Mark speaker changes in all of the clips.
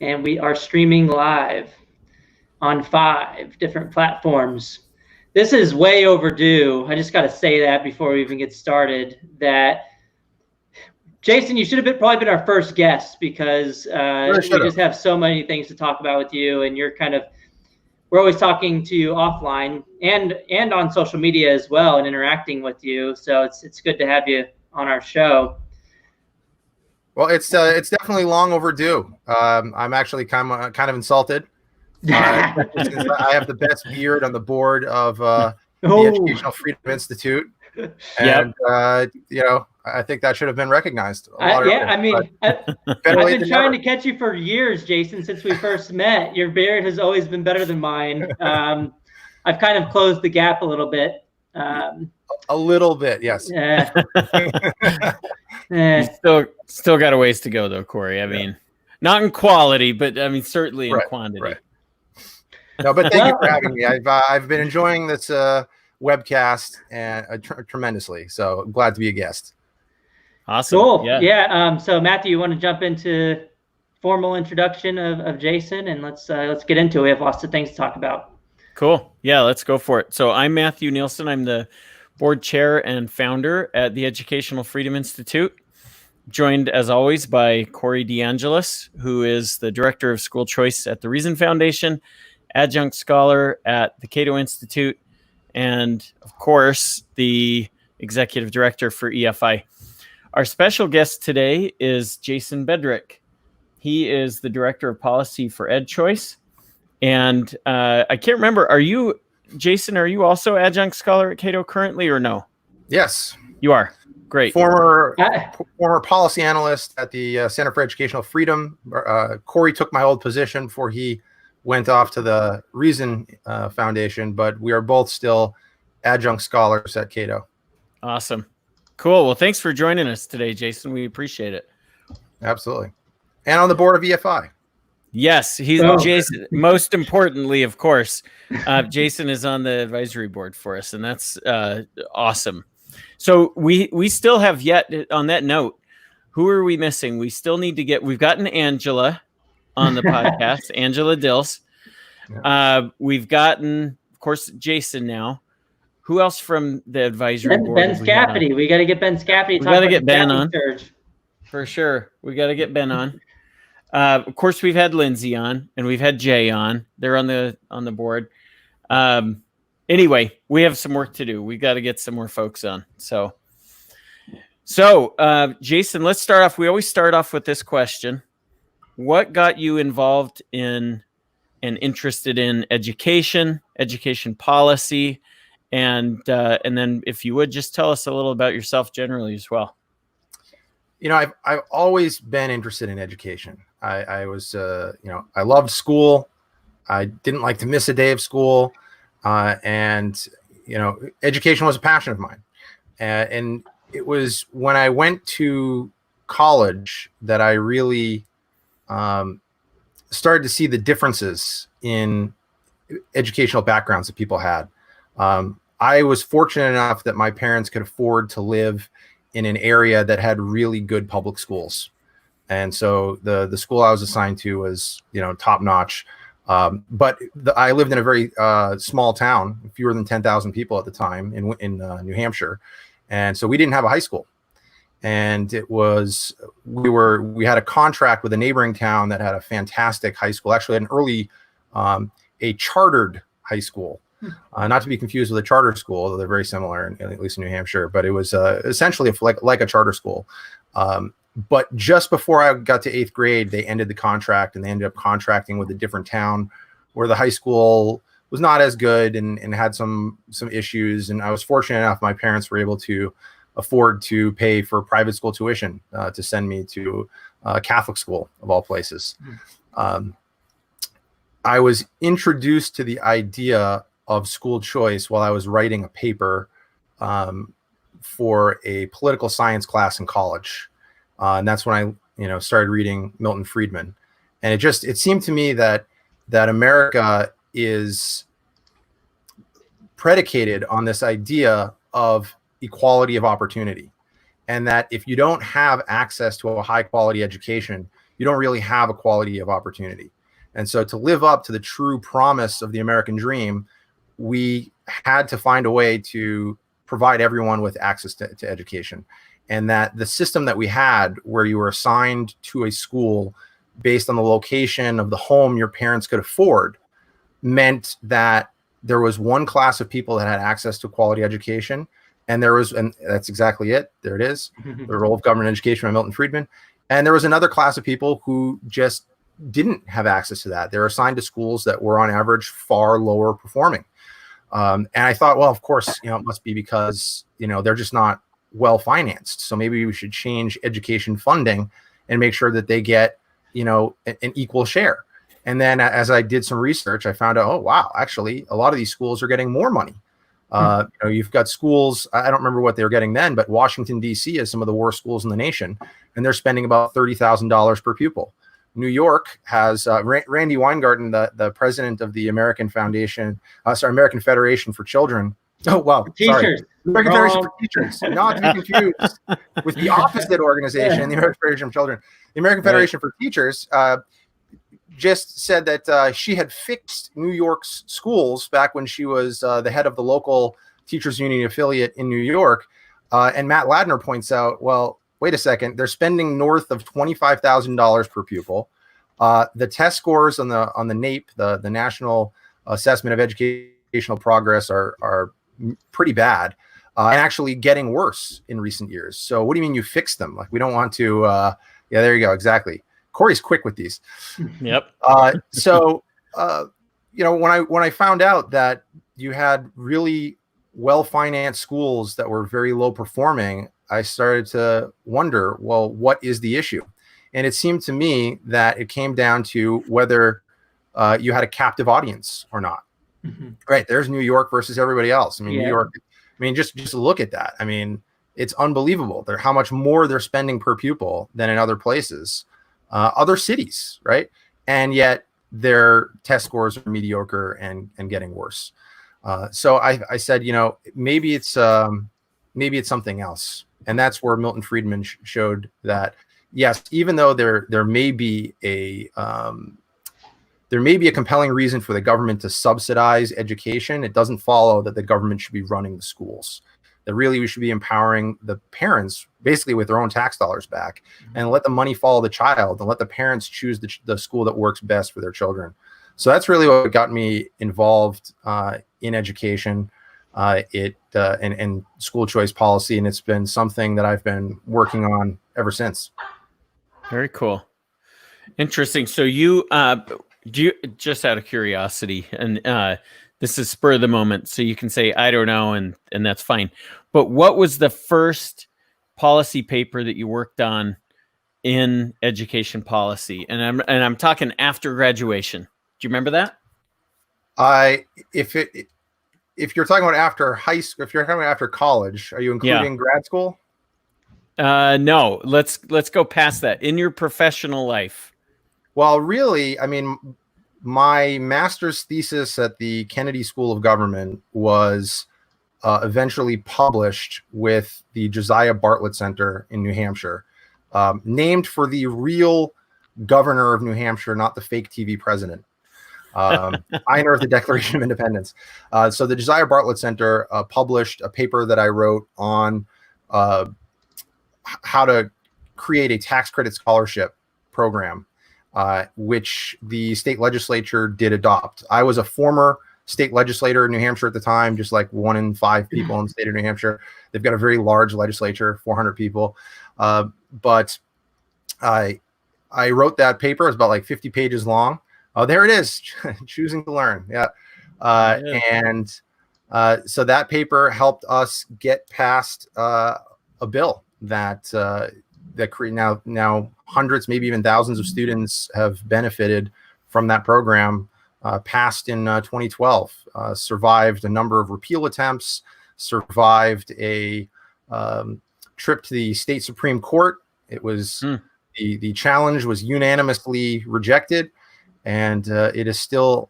Speaker 1: and we are streaming live on 5 different platforms. This is way overdue. I just got to say that before we even get started, that Jason, you should have probably been our first guest, because we just have so many things to talk about with you, and we're always talking to you offline and on social media as well, and interacting with you. So it's good to have you on our show.
Speaker 2: Well, it's definitely long overdue. I'm actually kind of insulted. I have the best beard on the board of the Educational Freedom Institute, and I think that should have been recognized.
Speaker 1: I've been trying to catch you for years, Jason, since we first met. Your beard has always been better than mine. I've kind of closed the gap a little bit.
Speaker 2: A little bit, yes.
Speaker 3: You still got a ways to go, though, Corey. I mean, not in quality, but I mean certainly in quantity.
Speaker 2: Right. No, but thank you for having me. I've been enjoying this webcast and tremendously. So I'm glad to be a guest.
Speaker 3: Awesome.
Speaker 1: Cool. Yeah. So Matthew, you want to jump into formal introduction of Jason, and let's get into it. We have lots of things to talk about.
Speaker 3: Cool. Yeah, let's go for it. So I'm Matthew Nielsen. I'm the board chair and founder at the Educational Freedom Institute, joined as always by Corey DeAngelis, who is the director of school choice at the Reason Foundation, adjunct scholar at the Cato Institute, and of course, the executive director for EFI. Our special guest today is Jason Bedrick. He is the director of policy for EdChoice. And I can't remember, Jason, are you also adjunct scholar at Cato currently or no?
Speaker 2: Yes.
Speaker 3: You are. Great.
Speaker 2: Former policy analyst at the Center for Educational Freedom. Corey took my old position before he went off to the Reason Foundation, but we are both still adjunct scholars at Cato.
Speaker 3: Awesome. Cool. Well, thanks for joining us today, Jason. We appreciate it.
Speaker 2: Absolutely. And on the board of EFI.
Speaker 3: Yes, Jason. Most importantly, of course, Jason is on the advisory board for us, and that's awesome. So we still have yet, on that note, who are we missing? We still need to we've gotten Angela on the podcast, Angela Dills. We've gotten, of course, Jason now. Who else from the advisory board?
Speaker 1: Ben Scafferty. We got to get Ben Scafferty.
Speaker 3: We got to get Ben on. For sure. We got to get Ben on. Of course, we've had Lindsay on, and we've had Jay on. They're on the board. Anyway, we have some work to do. We got to get some more folks on. So, Jason, let's start off. We always start off with this question: what got you involved in and interested in education policy, and then, if you would, just tell us a little about yourself generally as well.
Speaker 2: I've always been interested in education. I was, I loved school. I didn't like to miss a day of school. And education was a passion of mine. And it was when I went to college that I really started to see the differences in educational backgrounds that people had. I was fortunate enough that my parents could afford to live in an area that had really good public schools. And so the school I was assigned to was, top notch. But I lived in a very small town, fewer than 10,000 people at the time in New Hampshire. And so we didn't have a high school. And it was, we had a contract with a neighboring town that had a fantastic high school, actually an early, a chartered high school. Not to be confused with a charter school, although they're very similar, at least in New Hampshire, but it was essentially like a charter school. But just before I got to 8th grade, they ended the contract and they ended up contracting with a different town where the high school was not as good and had some issues. And I was fortunate enough, my parents were able to afford to pay for private school tuition to send me to a Catholic school, of all places. I was introduced to the idea of school choice while I was writing a paper for a political science class in college. And that's when I, started reading Milton Friedman. And it seemed to me that America is predicated on this idea of equality of opportunity. And that if you don't have access to a high quality education, you don't really have equality of opportunity. And so to live up to the true promise of the American dream, we had to find a way to provide everyone with access to education. And that the system that we had, where you were assigned to a school based on the location of the home your parents could afford, meant that there was one class of people that had access to quality education. And that's exactly it. There it is. The Role of Government Education by Milton Friedman. And there was another class of people who just didn't have access to that. They were assigned to schools that were on average far lower performing. And I thought, well, of course, it must be because, they're just not well financed. So maybe we should change education funding and make sure that they get, an equal share. And then as I did some research, I found out, oh, wow, actually, a lot of these schools are getting more money. You've got schools, I don't remember what they were getting then, but Washington, D.C. has some of the worst schools in the nation, and they're spending about $30,000 per pupil. New York has Randy Weingarten, the president of the American Federation for Children. Oh, wow.
Speaker 1: Teachers.
Speaker 2: Sorry. American Federation for Teachers, not to be confused with the opposite organization, the American Federation of Children. The American Federation for Teachers just said that she had fixed New York's schools back when she was the head of the local teachers union affiliate in New York. And Matt Ladner points out, well, wait a second, they're spending north of $25,000 per pupil. The test scores on the NAEP, the National Assessment of Educational Progress, are pretty bad and actually getting worse in recent years. So what do you mean you fixed them? Like, we don't want to, yeah, there you go. Exactly. Corey's quick with these.
Speaker 3: Yep.
Speaker 2: So, when I found out that you had really well-financed schools that were very low performing, I started to wonder, well, what is the issue? And it seemed to me that it came down to whether you had a captive audience or not. Mm-hmm. Right. There's New York versus everybody else. New York, just look at that. It's unbelievable. How much more they're spending per pupil than in other places, other cities. Right. And yet their test scores are mediocre and getting worse. So I said, maybe it's something else. And that's where Milton Friedman showed that, yes, even though there may be a compelling reason for the government to subsidize education, it doesn't follow that the government should be running the schools. That really we should be empowering the parents basically with their own tax dollars back, and let the money follow the child, and let the parents choose the school that works best for their children. So that's really what got me involved in education, and school choice policy, and it's been something that I've been working on ever since.
Speaker 3: Very cool. Interesting. So you, just out of curiosity, and this is spur of the moment, so you can say, I don't know, and that's fine. But what was the first policy paper that you worked on in education policy? And I'm talking after graduation. Do you remember that?
Speaker 2: If you're talking about after high school, if you're talking about after college, are you including grad school?
Speaker 3: No, let's go past that. In your professional life.
Speaker 2: Well, really, my master's thesis at the Kennedy School of Government was eventually published with the Josiah Bartlett Center in New Hampshire, named for the real governor of New Hampshire, not the fake TV president. Pioneer of the Declaration of Independence. So the Josiah Bartlett Center published a paper that I wrote on how to create a tax credit scholarship program, which the state legislature did adopt. I was a former state legislator in New Hampshire at the time, just like 1 in 5 people in the state of New Hampshire. They've got a very large legislature, 400 people. But I wrote that paper. It's about like 50 pages long. Oh, there it is. Choosing to learn. Yeah. And so that paper helped us get past a bill that now hundreds, maybe even thousands of students have benefited from that program, passed in 2012, survived a number of repeal attempts, survived a trip to the state Supreme Court. It was the challenge was unanimously rejected, and it is still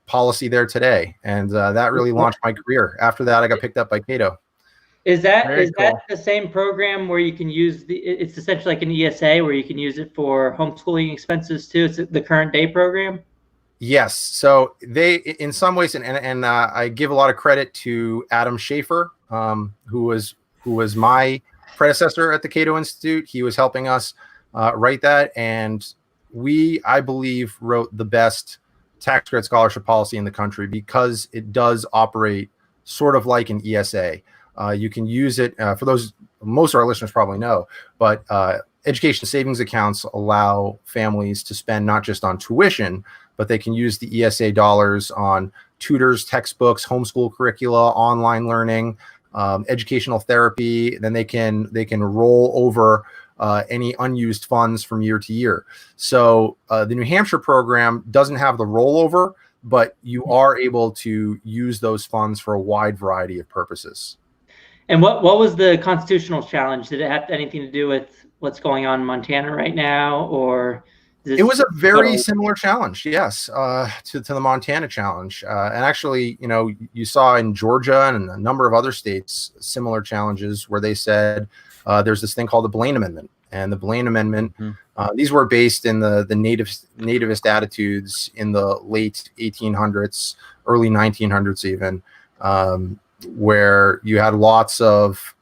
Speaker 2: policy there today. And that really launched my career. After that, I got picked up by Cato.
Speaker 1: Is that
Speaker 3: Very cool.
Speaker 1: the same program where you can use it's essentially like an ESA where you can use it for homeschooling expenses too? It's the current day program?
Speaker 2: Yes. So they, in some ways, and I give a lot of credit to Adam Schaefer, who was my predecessor at the Cato Institute. He was helping us write that, and I believe, wrote the best tax credit scholarship policy in the country because it does operate sort of like an ESA. You can use it for those. Most of our listeners probably know, but education savings accounts allow families to spend not just on tuition, but they can use the ESA dollars on tutors, textbooks, homeschool curricula, online learning, educational therapy. Then they can roll over any unused funds from year to year. So the New Hampshire program doesn't have the rollover, but you are able to use those funds for a wide variety of purposes.
Speaker 1: And what was the constitutional challenge? Did it have anything to do with what's going on in Montana right now, or
Speaker 2: it was a very similar challenge, yes, to the Montana challenge. And actually, you saw in Georgia and a number of other states similar challenges where they said there's this thing called the Blaine Amendment. And the Blaine Amendment, these were based in the nativist attitudes in the late 1800s, early 1900s even, where you had lots of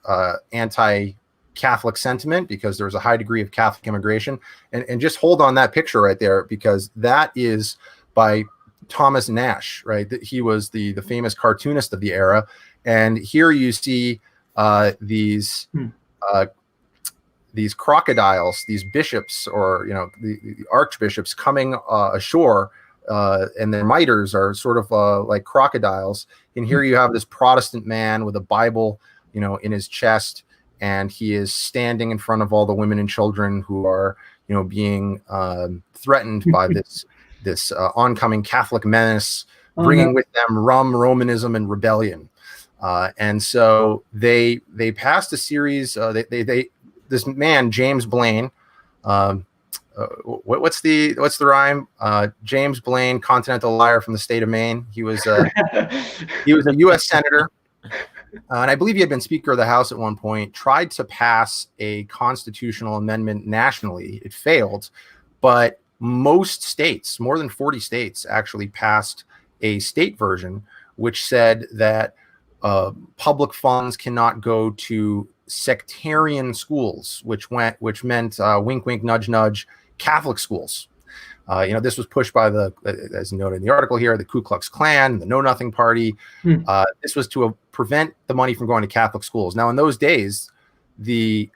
Speaker 2: anti-Catholic sentiment because there was a high degree of Catholic immigration. And just hold on that picture right there, because that is by Thomas Nash, right? He was the famous cartoonist of the era. And here you see these crocodiles, these bishops, or the archbishops coming ashore, and their miters are sort of like crocodiles. And here you have this Protestant man with a Bible, in his chest, and he is standing in front of all the women and children who are, being threatened by this oncoming Catholic menace, bringing with them rum, Romanism, and rebellion. And so they passed a series. This man, James Blaine, what's the rhyme? James Blaine, continental liar from the state of Maine. He was a U.S. senator, and I believe he had been Speaker of the House at one point. Tried to pass a constitutional amendment nationally. It failed, but most states, more than 40 states, actually passed a state version, which said that public funds cannot go to sectarian schools, which meant wink, wink, nudge, nudge, Catholic schools. This was pushed by as noted in the article here, the Ku Klux Klan, the Know Nothing Party. This was to prevent the money from going to Catholic schools. Now, in those days, the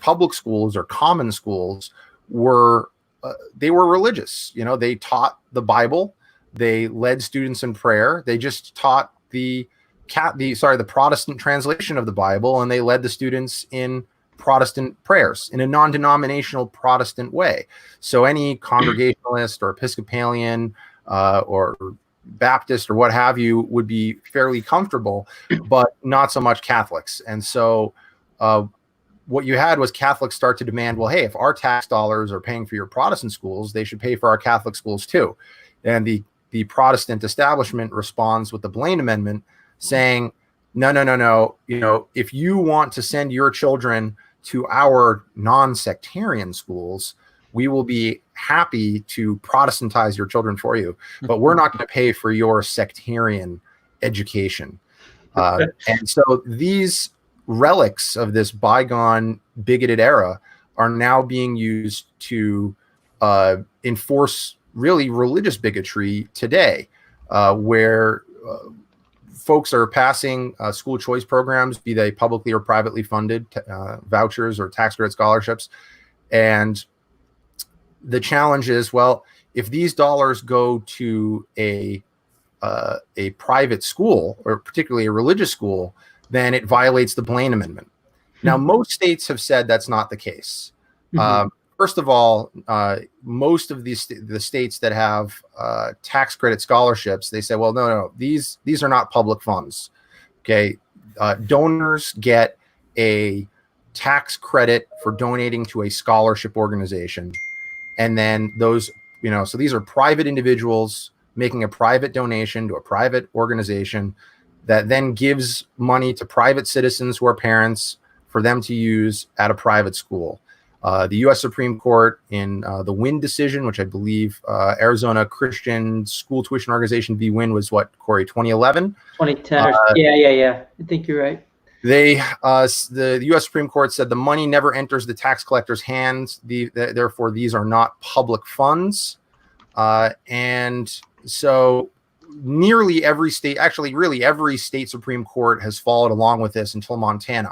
Speaker 2: public schools or common schools were religious. They taught the Bible. They led students in prayer. They just taught the Protestant translation of the Bible, and they led the students in Protestant prayers in a non-denominational Protestant way. So any Congregationalist or Episcopalian or Baptist or what have you would be fairly comfortable, but not so much Catholics. And so what you had was Catholics start to demand, well, hey, if our tax dollars are paying for your Protestant schools, they should pay for our Catholic schools too. And the Protestant establishment responds with the Blaine Amendment, saying, no. If you want to send your children to our non-sectarian schools, we will be happy to Protestantize your children for you, but we're not going to pay for your sectarian education. And so these relics of this bygone bigoted era are now being used to enforce really religious bigotry today, where folks are passing school choice programs, be they publicly or privately funded, vouchers or tax credit scholarships. And the challenge is, well, if these dollars go to a private school, or particularly a religious school, then it violates the Blaine Amendment. Now, most states have said that's not the case. First of all, most of the states that have tax credit scholarships, they say, well, no, these are not public funds. Okay, donors get a tax credit for donating to a scholarship organization, and then those, so these are private individuals making a private donation to a private organization, that then gives money to private citizens who are parents for them to use at a private school. The U.S. Supreme Court in the Wynn decision, which I believe Arizona Christian School Tuition Organization v. Wynn was what, Corey, 2011?
Speaker 1: 2010. Yeah. I think you're right.
Speaker 2: The U.S. Supreme Court said the money never enters the tax collector's hands. Therefore, these are not public funds. And so nearly every state, actually really every state Supreme Court has followed along with this until Montana.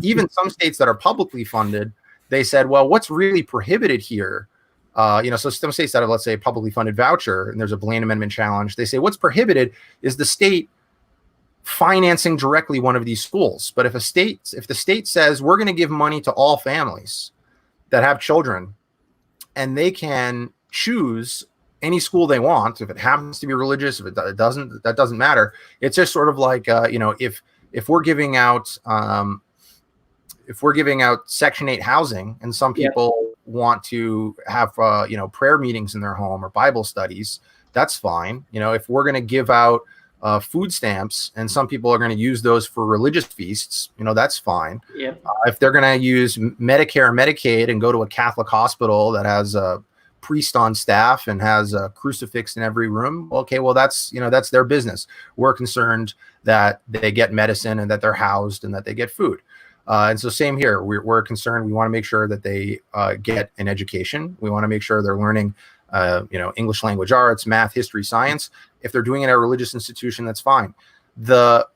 Speaker 2: Even some states that are publicly funded, they said, well, what's really prohibited here? So some states that have, let's say, a publicly funded voucher, and there's a Blaine Amendment challenge, they say what's prohibited is the state financing directly one of these schools. But if the state says we're going to give money to all families that have children, and they can choose any school they want, if it happens to be religious, if it doesn't, that doesn't matter. It's just sort of like, if we're giving out, Section 8 housing, and some people want to have, prayer meetings in their home or Bible studies, that's fine. If we're going to give out food stamps and some people are going to use those for religious feasts, that's fine. If they're going to use Medicare and Medicaid and go to a Catholic hospital that has a priest on staff and has a crucifix in every room, okay, well, that's their business. We're concerned that they get medicine and that they're housed and that they get food. And so same here, we're concerned. We want to make sure that they get an education. We want to make sure they're learning, English language arts, math, history, science. If they're doing it at a religious institution, that's fine. The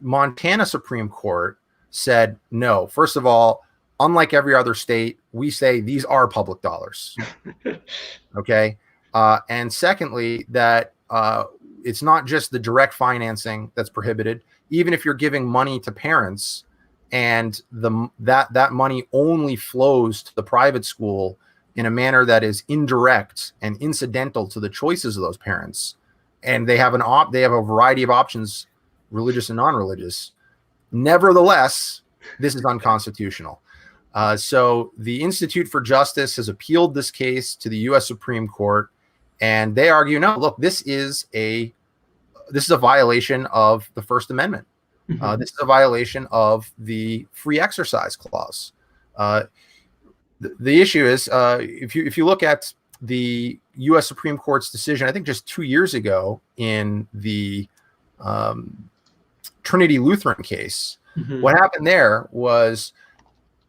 Speaker 2: Montana Supreme Court said, no, first of all, unlike every other state, we say these are public dollars. Okay. And secondly, that it's not just the direct financing that's prohibited. Even if you're giving money to parents and that money only flows to the private school in a manner that is indirect and incidental to the choices of those parents, and they have a variety of options, religious and non-religious, nevertheless, this is unconstitutional. So the Institute for Justice has appealed this case to the U.S. Supreme Court, and they argue, no, look, this is a violation of the First Amendment. This is a violation of the Free Exercise Clause. The issue is, if you look at the U.S. Supreme Court's decision, I think just 2 years ago in the Trinity Lutheran case, what happened there was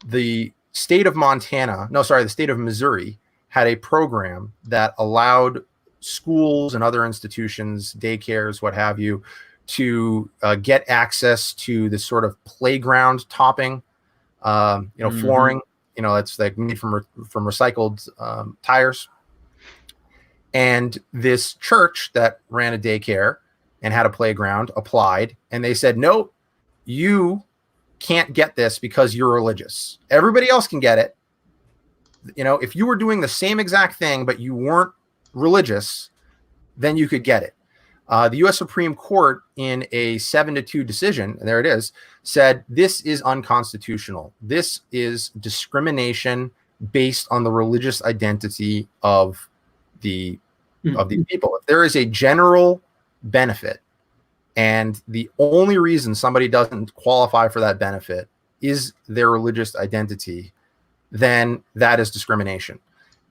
Speaker 2: the state of Missouri had a program that allowed schools and other institutions, daycares, what have you, to get access to this sort of playground topping, flooring, it's like made from recycled tires. And this church that ran a daycare and had a playground applied, and they said, no, you can't get this because you're religious. Everybody else can get it. If you were doing the same exact thing, but you weren't religious, then you could get it. The U.S. Supreme Court, in a 7-2 decision, and there it is, said this is unconstitutional. This is discrimination based on the religious identity of the people. If there is a general benefit, and the only reason somebody doesn't qualify for that benefit is their religious identity, then that is discrimination.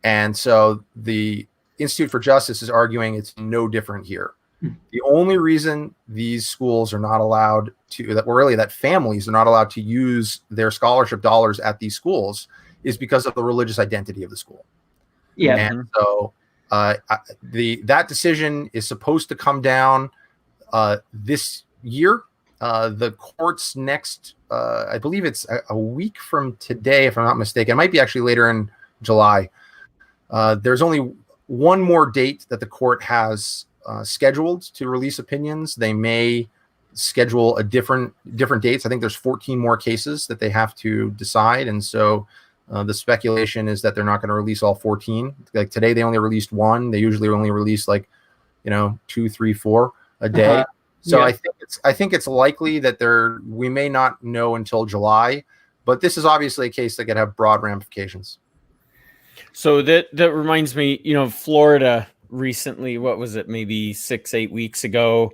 Speaker 2: And so the Institute for Justice is arguing it's no different here. The only reason these schools are not allowed to, that families are not allowed to use their scholarship dollars at these schools, is because of the religious identity of the school. Yeah. And so that decision is supposed to come down this year. The court's next, I believe it's a week from today, if I'm not mistaken. It might be actually later in July. There's only one more date that the court has scheduled to release opinions. They may schedule a different dates. I think there's 14 more cases that they have to decide, and so the speculation is that they're not going to release all 14. Like today, they only released one. They usually only release 2, 3, 4 a day. So I think it's likely that we may not know until July, but this is obviously a case that could have broad ramifications.
Speaker 3: So that reminds me, Florida recently, what was it, maybe 6-8 weeks ago,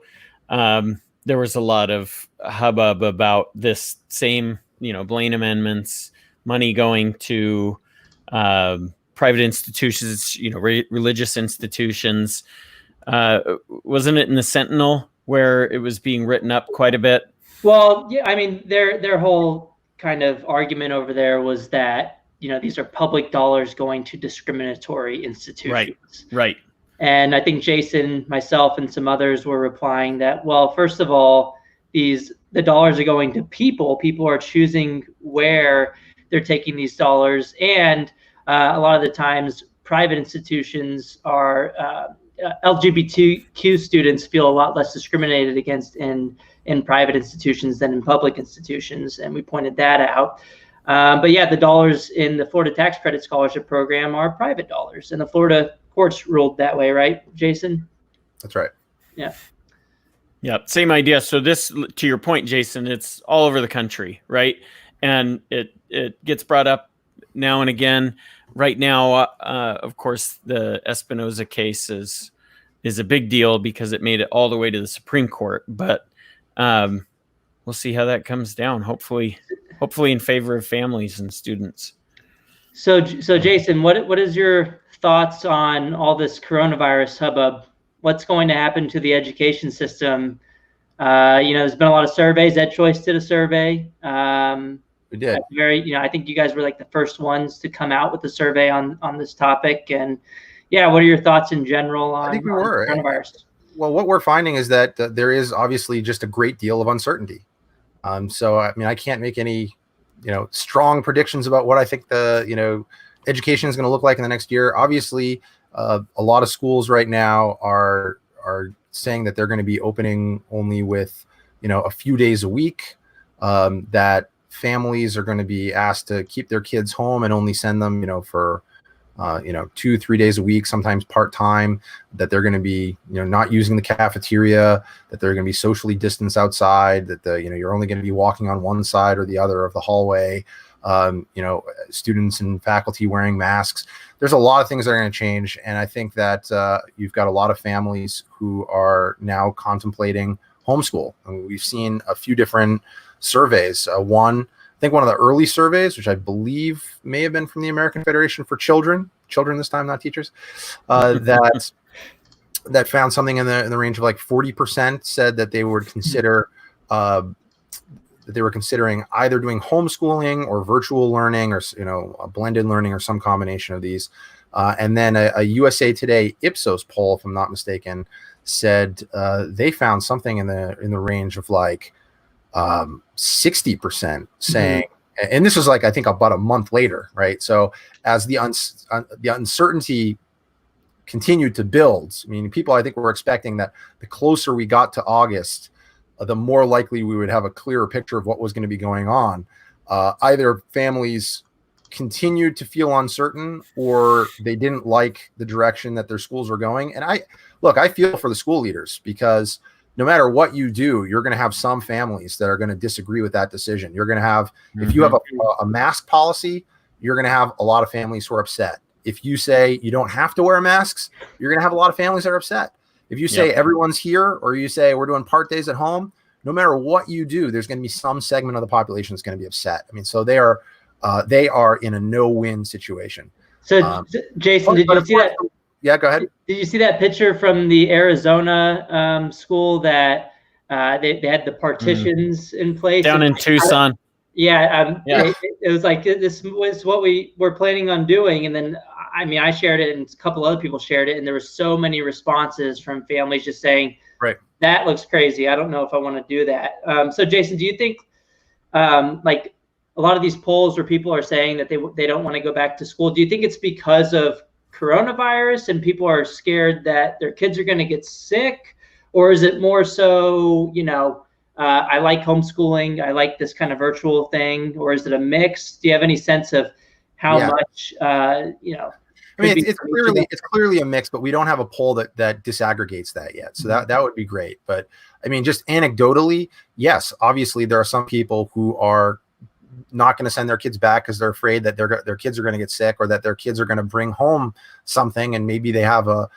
Speaker 3: there was a lot of hubbub about this same, Blaine amendments, money going to private institutions, religious institutions. Wasn't it in the Sentinel where it was being written up quite a bit?
Speaker 1: Well, yeah, I mean, their whole kind of argument over there was that, these are public dollars going to discriminatory institutions.
Speaker 3: Right.
Speaker 1: And I think Jason, myself, and some others were replying that, well, first of all, the dollars are going to people. People are choosing where they're taking these dollars. And a lot of the times, private institutions are LGBTQ students feel a lot less discriminated against in private institutions than in public institutions, and we pointed that out. But yeah, the dollars in the Florida Tax Credit Scholarship Program are private dollars, and the Florida courts ruled that way, right, Jason?
Speaker 2: That's right.
Speaker 1: Yeah.
Speaker 3: Yeah, same idea. So this, to your point, Jason, it's all over the country, right? And it gets brought up now and again. Right now, of course, the Espinoza case is a big deal because it made it all the way to the Supreme Court. But we'll see how that comes down. Hopefully in favor of families and students.
Speaker 1: So Jason, what is your thoughts on all this coronavirus hubbub? What's going to happen to the education system? There's been a lot of surveys. EdChoice did a survey.
Speaker 2: We did.
Speaker 1: I think you guys were like the first ones to come out with a survey on this topic. And yeah, what are your thoughts in general on,
Speaker 2: I think we were.
Speaker 1: coronavirus?
Speaker 2: Well, what we're finding is that there is obviously just a great deal of uncertainty. So, I mean, I can't make any, strong predictions about what I think the, education is going to look like in the next year. Obviously, a lot of schools right now are saying that they're going to be opening only with, a few days a week, that families are going to be asked to keep their kids home and only send them, for 2-3 days a week, sometimes part-time, that they're going to be, not using the cafeteria, that they're going to be socially distanced outside, that you're only going to be walking on one side or the other of the hallway, students and faculty wearing masks. There's a lot of things that are going to change. And I think that you've got a lot of families who are now contemplating homeschool. And we've seen a few different surveys. I think one of the early surveys, which I believe may have been from the American Federation for Children this time, not teachers, that found something in the range of like 40% said that they would consider that they were considering either doing homeschooling or virtual learning or a blended learning or some combination of these. And then a USA Today Ipsos poll, if I'm not mistaken, said they found something in the range of like 60% saying, and this was like, I think about a month later, right? So as the uncertainty continued to build, I mean, people, I think, were expecting that the closer we got to August, the more likely we would have a clearer picture of what was going to be going on. Either families continued to feel uncertain or they didn't like the direction that their schools were going. And I feel for the school leaders, because no matter what you do, you're going to have some families that are going to disagree with that decision. You're going to have, if you have a mask policy, you're going to have a lot of families who are upset. If you say you don't have to wear masks, you're going to have a lot of families that are upset. If you say everyone's here, or you say we're doing part days at home, no matter what you do, there's going to be some segment of the population that's going to be upset. I mean, so they are in a no-win situation.
Speaker 1: So, Jason, did you see that?
Speaker 2: Yeah, go ahead.
Speaker 1: Did you see that picture from the Arizona school that they had the partitions in place
Speaker 3: down in Tucson?
Speaker 1: It was like, this was what we were planning on doing, and then I shared it, and a couple other people shared it, and there were so many responses from families just saying,
Speaker 2: "Right,
Speaker 1: that looks crazy. I don't know if I want to do that." So, Jason, do you think like a lot of these polls where people are saying that they don't want to go back to school, do you think it's because of coronavirus and people are scared that their kids are going to get sick, or is it more so, I like homeschooling, I like this kind of virtual thing, or is it a mix? Do you have any sense of how much,
Speaker 2: I mean, it's clearly a mix, but we don't have a poll that disaggregates that yet. So that would be great. But I mean, just anecdotally, yes, obviously there are some people who are not going to send their kids back because they're afraid that their kids are going to get sick, or that their kids are going to bring home something, and maybe they have an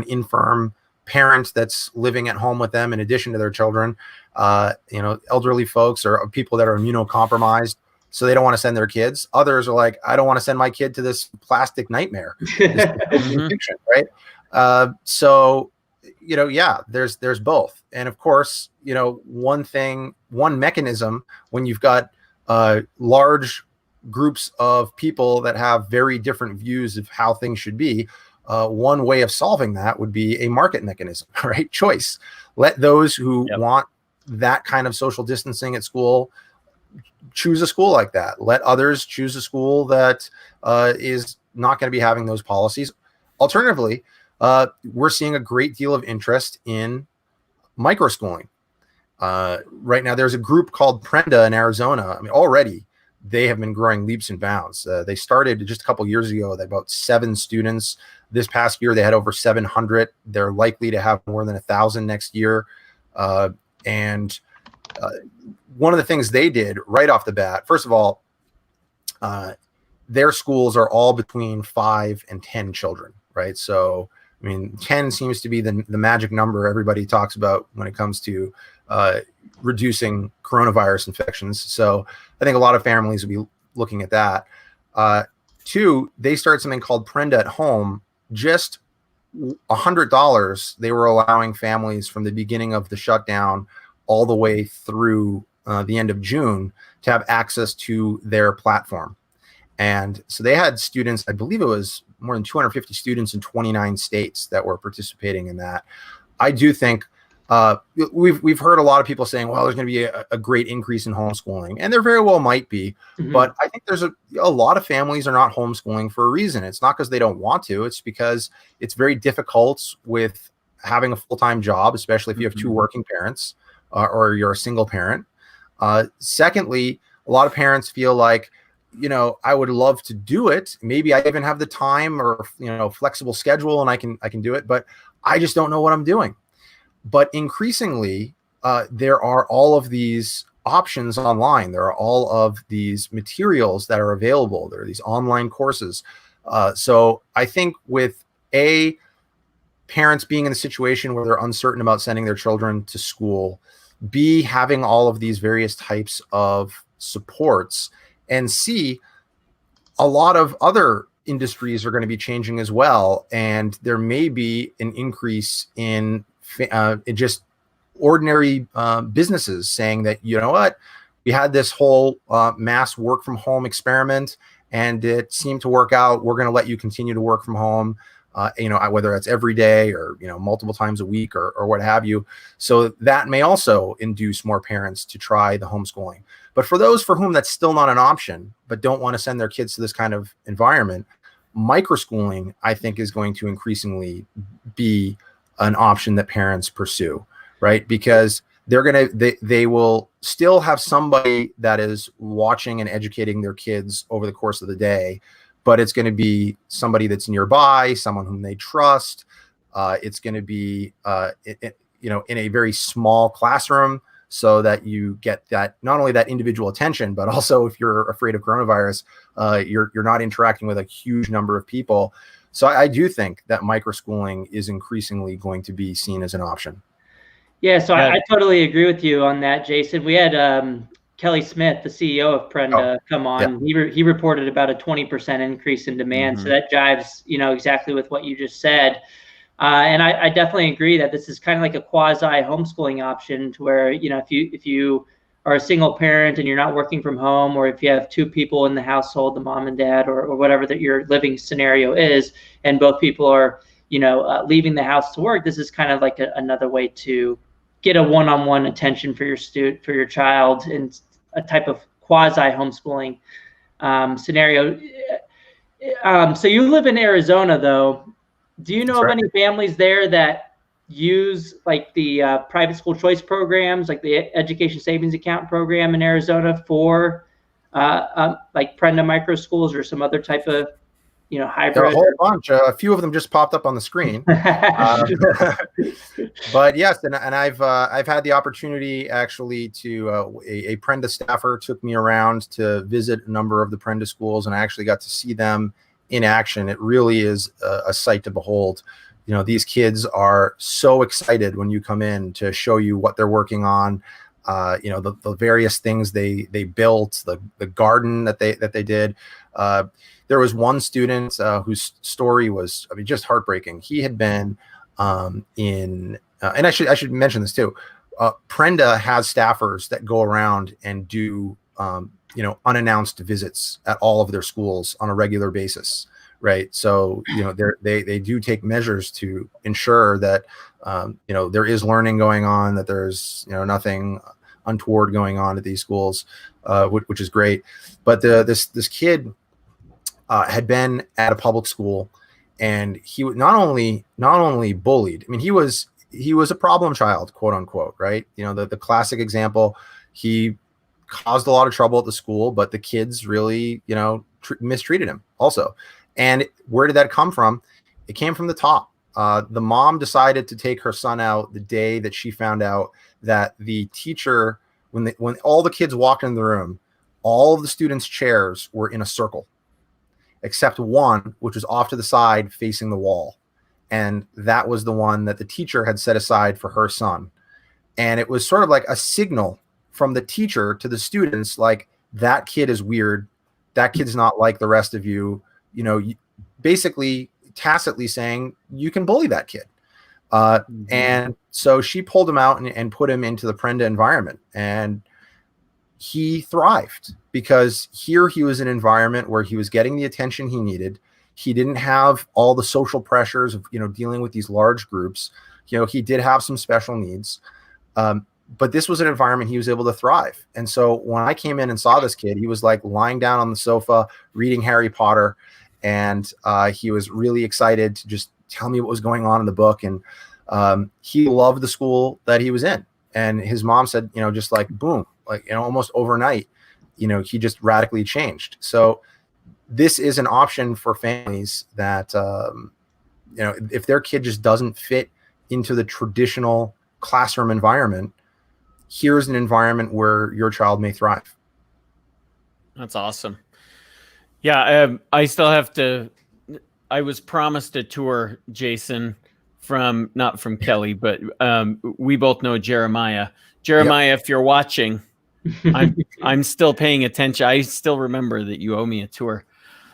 Speaker 2: infirm parent that's living at home with them in addition to their children, elderly folks or people that are immunocompromised, so they don't want to send their kids. Others are like, I don't want to send my kid to this plastic nightmare, this fiction, right? So there's both. And of course, one mechanism when you've got large groups of people that have very different views of how things should be, one way of solving that would be a market mechanism, right? Choice. Let those who want that kind of social distancing at school choose a school like that. Let others choose a school that is not going to be having those policies. Alternatively, we're seeing a great deal of interest in microschooling. Right now, there's a group called Prenda in Arizona. I mean, already they have been growing leaps and bounds. They started just a couple years ago with about 7 students. This past year, they had over 700. They're likely to have more than 1,000 next year. And one of the things they did right off the bat, first of all, their schools are all between 5 and 10 children, right? So, I mean, 10 seems to be the magic number everybody talks about when it comes to reducing coronavirus infections. So I think a lot of families will be looking at that. 2, they started something called Prenda at Home. Just $100 they were allowing families from the beginning of the shutdown all the way through the end of June to have access to their platform. And so they had students, I believe it was more than 250 students in 29 states that were participating in that. I do think we've heard a lot of people saying, well, there's going to be a great increase in homeschooling, and there very well might be. Mm-hmm. But I think there's a lot of families are not homeschooling for a reason. It's not because they don't want to. It's because it's very difficult with having a full-time job, especially if you have 2 working parents or you're a single parent. Secondly, a lot of parents feel like, I would love to do it. Maybe I even have the time or, flexible schedule and I can do it, but I just don't know what I'm doing. But increasingly, there are all of these options online. There are all of these materials that are available. There are these online courses. So I think with parents being in a situation where they're uncertain about sending their children to school, B, having all of these various types of supports, and C, a lot of other industries are going to be changing as well. And there may be an increase in just ordinary businesses saying that, you know what, we had this whole mass work from home experiment and it seemed to work out. We're going to let you continue to work from home, whether that's every day or, multiple times a week or what have you. So that may also induce more parents to try the homeschooling. But for those for whom that's still not an option, but don't want to send their kids to this kind of environment, microschooling, I think, is going to increasingly be an option that parents pursue, right? Because they will still have somebody that is watching and educating their kids over the course of the day, but it's going to be somebody that's nearby, someone whom they trust. It's going to be, in a very small classroom, so that you get that, not only that individual attention, but also if you're afraid of coronavirus, you're not interacting with a huge number of people. So I do think that microschooling is increasingly going to be seen as an option.
Speaker 1: Yeah, so I totally agree with you on that, Jason. We had Kelly Smith, the CEO of Prenda, come on. Yeah. He reported about a 20% increase in demand. Mm-hmm. So that jives, exactly with what you just said. And I definitely agree that this is kind of like a quasi homeschooling option to where, if you are a single parent and you're not working from home, or if you have 2 people in the household, the mom and dad, or whatever that your living scenario is, and both people are, leaving the house to work, this is kind of like another way to get a one-on-one attention for your child in a type of quasi homeschooling scenario. So you live in Arizona, though. Do you know of any families there that use like the private school choice programs, like the education savings account program in Arizona for like Prenda micro schools or some other type of, hybrid?
Speaker 2: There are a whole bunch. A few of them just popped up on the screen. But yes, and I've had the opportunity actually to a Prenda staffer took me around to visit a number of the Prenda schools, and I actually got to see them in action. It really is a sight to behold. these kids are so excited when you come in to show you what they're working on. The various things they built, the garden that they did. There was one student whose story was, just heartbreaking. He had been and I should mention this too. Prenda has staffers that go around and do unannounced visits at all of their schools on a regular basis, right? So they do take measures to ensure that there is learning going on, that there's nothing untoward going on at these schools, which is great. But this kid had been at a public school, and he was not only bullied. I mean, he was a problem child, quote unquote, right? The classic example. He caused a lot of trouble at the school, but the kids really mistreated him also. And where did that come from? It came from the top. The mom decided to take her son out the day that she found out that the teacher, when all the kids walked in the room, all of the students' chairs were in a circle, except one, which was off to the side facing the wall. And that was the one that the teacher had set aside for her son. And it was sort of like a signal from the teacher to the students, like, that kid is weird. That kid's not like the rest of you. Basically tacitly saying you can bully that kid. And so she pulled him out and put him into the Prenda environment. And he thrived because here he was in an environment where he was getting the attention he needed. He didn't have all the social pressures of, dealing with these large groups. He did have some special needs. But this was an environment he was able to thrive. And so when I came in and saw this kid, he was like lying down on the sofa, reading Harry Potter. And he was really excited to just tell me what was going on in the book. And he loved the school that he was in. And his mom said, just like, boom, like, almost overnight, he just radically changed. So this is an option for families that, if their kid just doesn't fit into the traditional classroom environment, here's an environment where your child may thrive.
Speaker 3: That's awesome. Yeah, I still have to. I was promised a tour, Jason, not from Kelly, but we both know Jeremiah. Jeremiah, yep. If you're watching, I'm still paying attention. I still remember that you owe me a tour.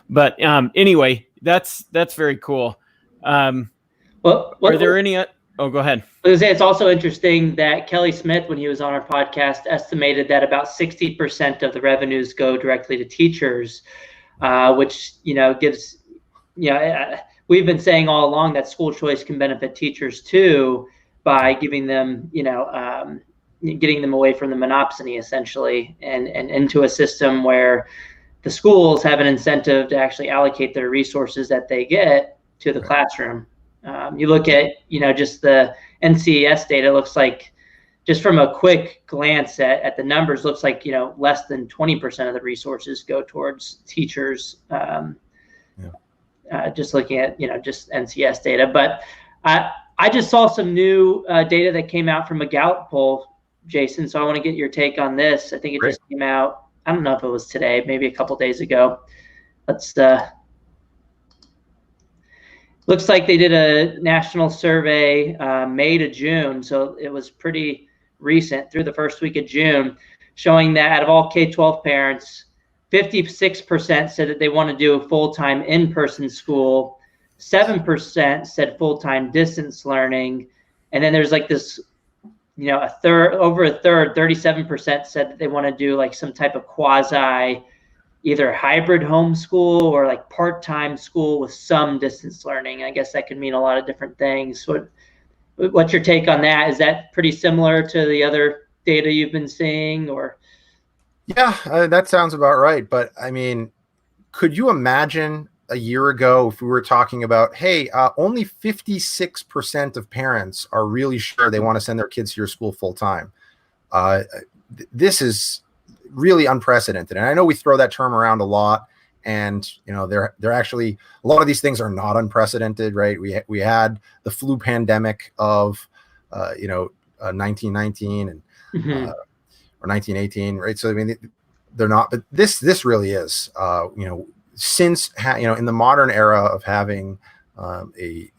Speaker 3: But anyway, that's very cool. Are there any? Oh, go ahead.
Speaker 1: I was gonna say, it's also interesting that Kelly Smith, when he was on our podcast, estimated that about 60% of the revenues go directly to teachers, which gives we've been saying all along that school choice can benefit teachers too by giving them getting them away from the monopsony essentially and into a system where the schools have an incentive to actually allocate their resources that they get to the classroom. You look at, just the NCES data, looks like, just from a quick glance at the numbers, looks like, less than 20% of the resources go towards teachers. Just looking at, just NCES data. But I just saw some new data that came out from a Gallup poll, Jason. So I want to get your take on this. I think it just came out. I don't know if it was today, maybe a couple days ago. Looks like they did a national survey May to June, so it was pretty recent through the first week of June, showing that out of all K-12 parents, 56% said that they want to do a full-time in-person school, 7% said full-time distance learning, and then there's like this, over a third, 37% said that they want to do like some type of quasi either hybrid homeschool or like part-time school with some distance learning. I guess that could mean a lot of different things. What's your take on that? Is that pretty similar to the other data you've been seeing, or?
Speaker 2: Yeah, that sounds about right. But I mean, could you imagine a year ago if we were talking about, hey, only 56% of parents are really sure they want to send their kids to your school full time? This is really unprecedented. And I know we throw that term around a lot, and they're actually, a lot of these things are not unprecedented, right? We had the flu pandemic of 1919 and or 1918, right? So I mean, they're not, but this really is since in the modern era of having a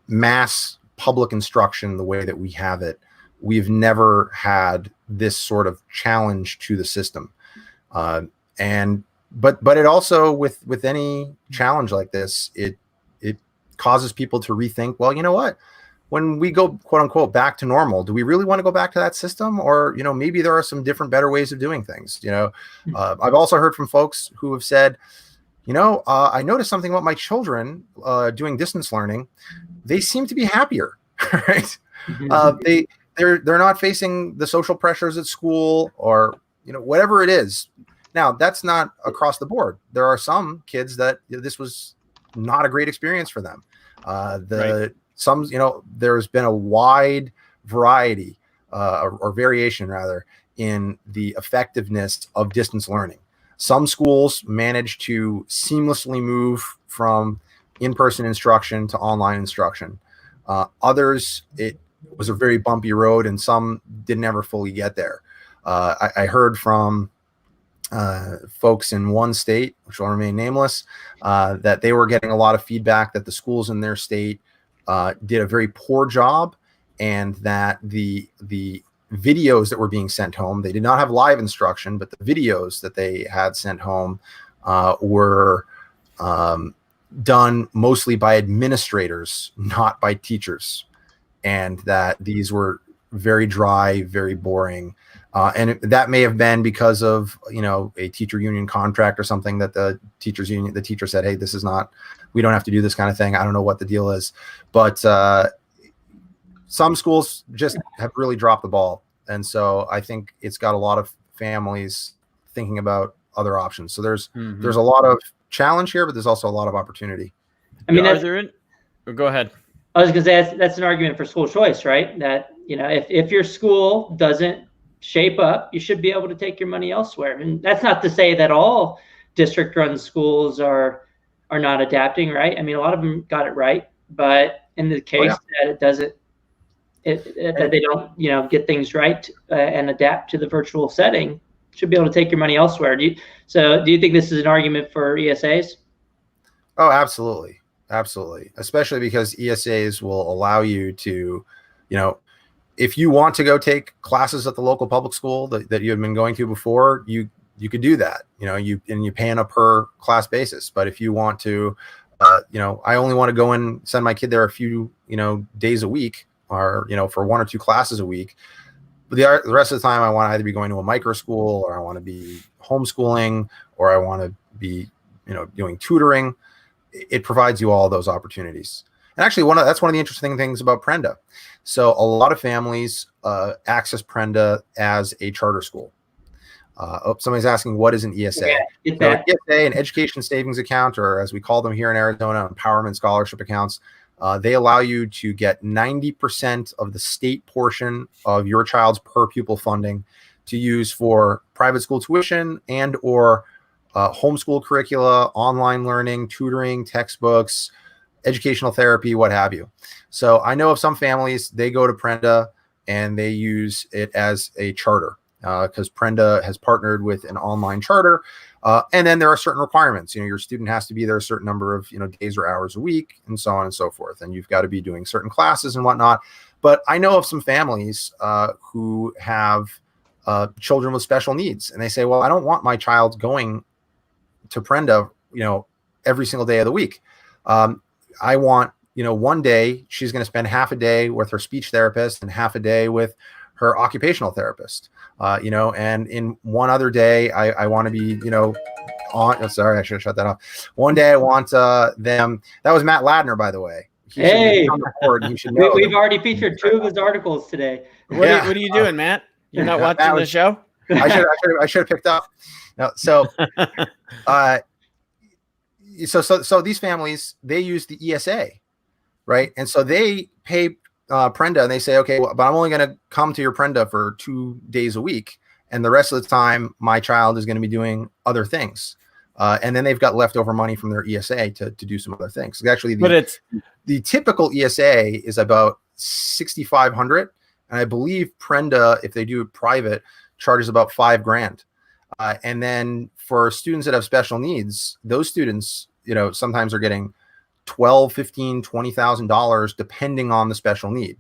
Speaker 2: mass public instruction the way that we have it, we've never had this sort of challenge to the system. But it also, with any challenge like this, it causes people to rethink, well, you know what, when we go quote unquote back to normal, do we really want to go back to that system? Or, maybe there are some different, better ways of doing things. I've also heard from folks who have said, I noticed something about my children doing distance learning. They seem to be happier, right? They're not facing the social pressures at school, or whatever it is. Now, that's not across the board. There are some kids that this was not a great experience for them. There's been a wide variety or variation rather in the effectiveness of distance learning. Some schools managed to seamlessly move from in-person instruction to online instruction. Others, it was a very bumpy road, and some didn't ever fully get there. I heard from folks in one state, which will remain nameless, that they were getting a lot of feedback that the schools in their state did a very poor job, and that the videos that were being sent home, they did not have live instruction, but the videos that they had sent home were done mostly by administrators, not by teachers, and that these were very dry, very boring. And that may have been because of, a teacher union contract or something, that the teacher said, hey, this is not, we don't have to do this kind of thing. I don't know what the deal is, but some schools just have really dropped the ball. And so I think it's got a lot of families thinking about other options. So there's a lot of challenge here, but there's also a lot of opportunity.
Speaker 3: I mean, go ahead.
Speaker 1: I was going to say that's an argument for school choice, right? That, if your school doesn't shape up, you should be able to take your money elsewhere. And that's not to say that all district-run schools are not adapting, right? I mean, a lot of them got it right, but in the case that it doesn't, that they don't, get things right and adapt to the virtual setting, should be able to take your money elsewhere. Do you think this is an argument for ESAs?
Speaker 2: Oh, absolutely. Absolutely. Especially because ESAs will allow you to, if you want to go take classes at the local public school that you had been going to before, you could do that, you pay on a per class basis. But if you want to, I only want to go and send my kid there a few, days a week, or, for one or two classes a week. But the rest of the time, I want to either be going to a micro school, or I want to be homeschooling, or I want to be, doing tutoring. It provides you all those opportunities. And actually, that's one of the interesting things about Prenda. So a lot of families access Prenda as a charter school. Somebody's asking, what is an ESA? So an ESA, an education savings account, or as we call them here in Arizona, empowerment scholarship accounts. They allow you to get 90% of the state portion of your child's per pupil funding to use for private school tuition and or homeschool curricula, online learning, tutoring, textbooks, educational therapy, what have you. So I know of some families, they go to Prenda and they use it as a charter because Prenda has partnered with an online charter. And then there are certain requirements. Your student has to be there a certain number of days or hours a week, and so on and so forth. And you've got to be doing certain classes and whatnot. But I know of some families who have children with special needs, and they say, well, I don't want my child going to Prenda, every single day of the week. I want, one day she's going to spend half a day with her speech therapist and half a day with her occupational therapist, and in one other day, I want to be, sorry, I should have shut that off. One day I want them. That was Matt Ladner, by the way.
Speaker 1: Hey,
Speaker 2: you should know
Speaker 1: we've already featured two of his articles today.
Speaker 3: What are you doing, Matt? You're not watching the show?
Speaker 2: I should have picked up. No, so these families, they use the ESA, right? And so they pay Prenda, and they say, okay, well, but I'm only going to come to your Prenda for 2 days a week, and the rest of the time my child is going to be doing other things. And then they've got leftover money from their ESA to do some other things. Actually, the typical ESA is about $6,500, and I believe Prenda, if they do it private, charges about $5,000. And then for students that have special needs, those students, sometimes are getting $12, $15, $20,000 depending on the special need.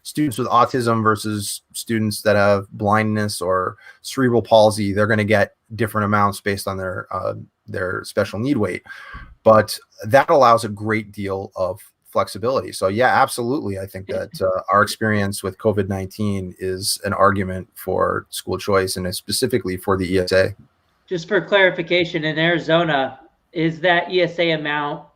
Speaker 2: Students with autism versus students that have blindness or cerebral palsy, they're going to get different amounts based on their special need weight. But that allows a great deal of flexibility. So yeah, absolutely. I think that our experience with COVID-19 is an argument for school choice, and specifically for the ESA.
Speaker 1: Just for clarification, in Arizona, is that ESA amount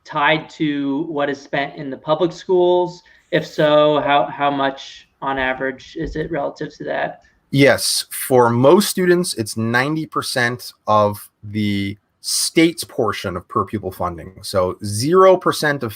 Speaker 1: tied to what is spent in the public schools? If so, how much on average is it relative to that?
Speaker 2: Yes, for most students, it's 90% of the state's portion of per pupil funding. So 0% of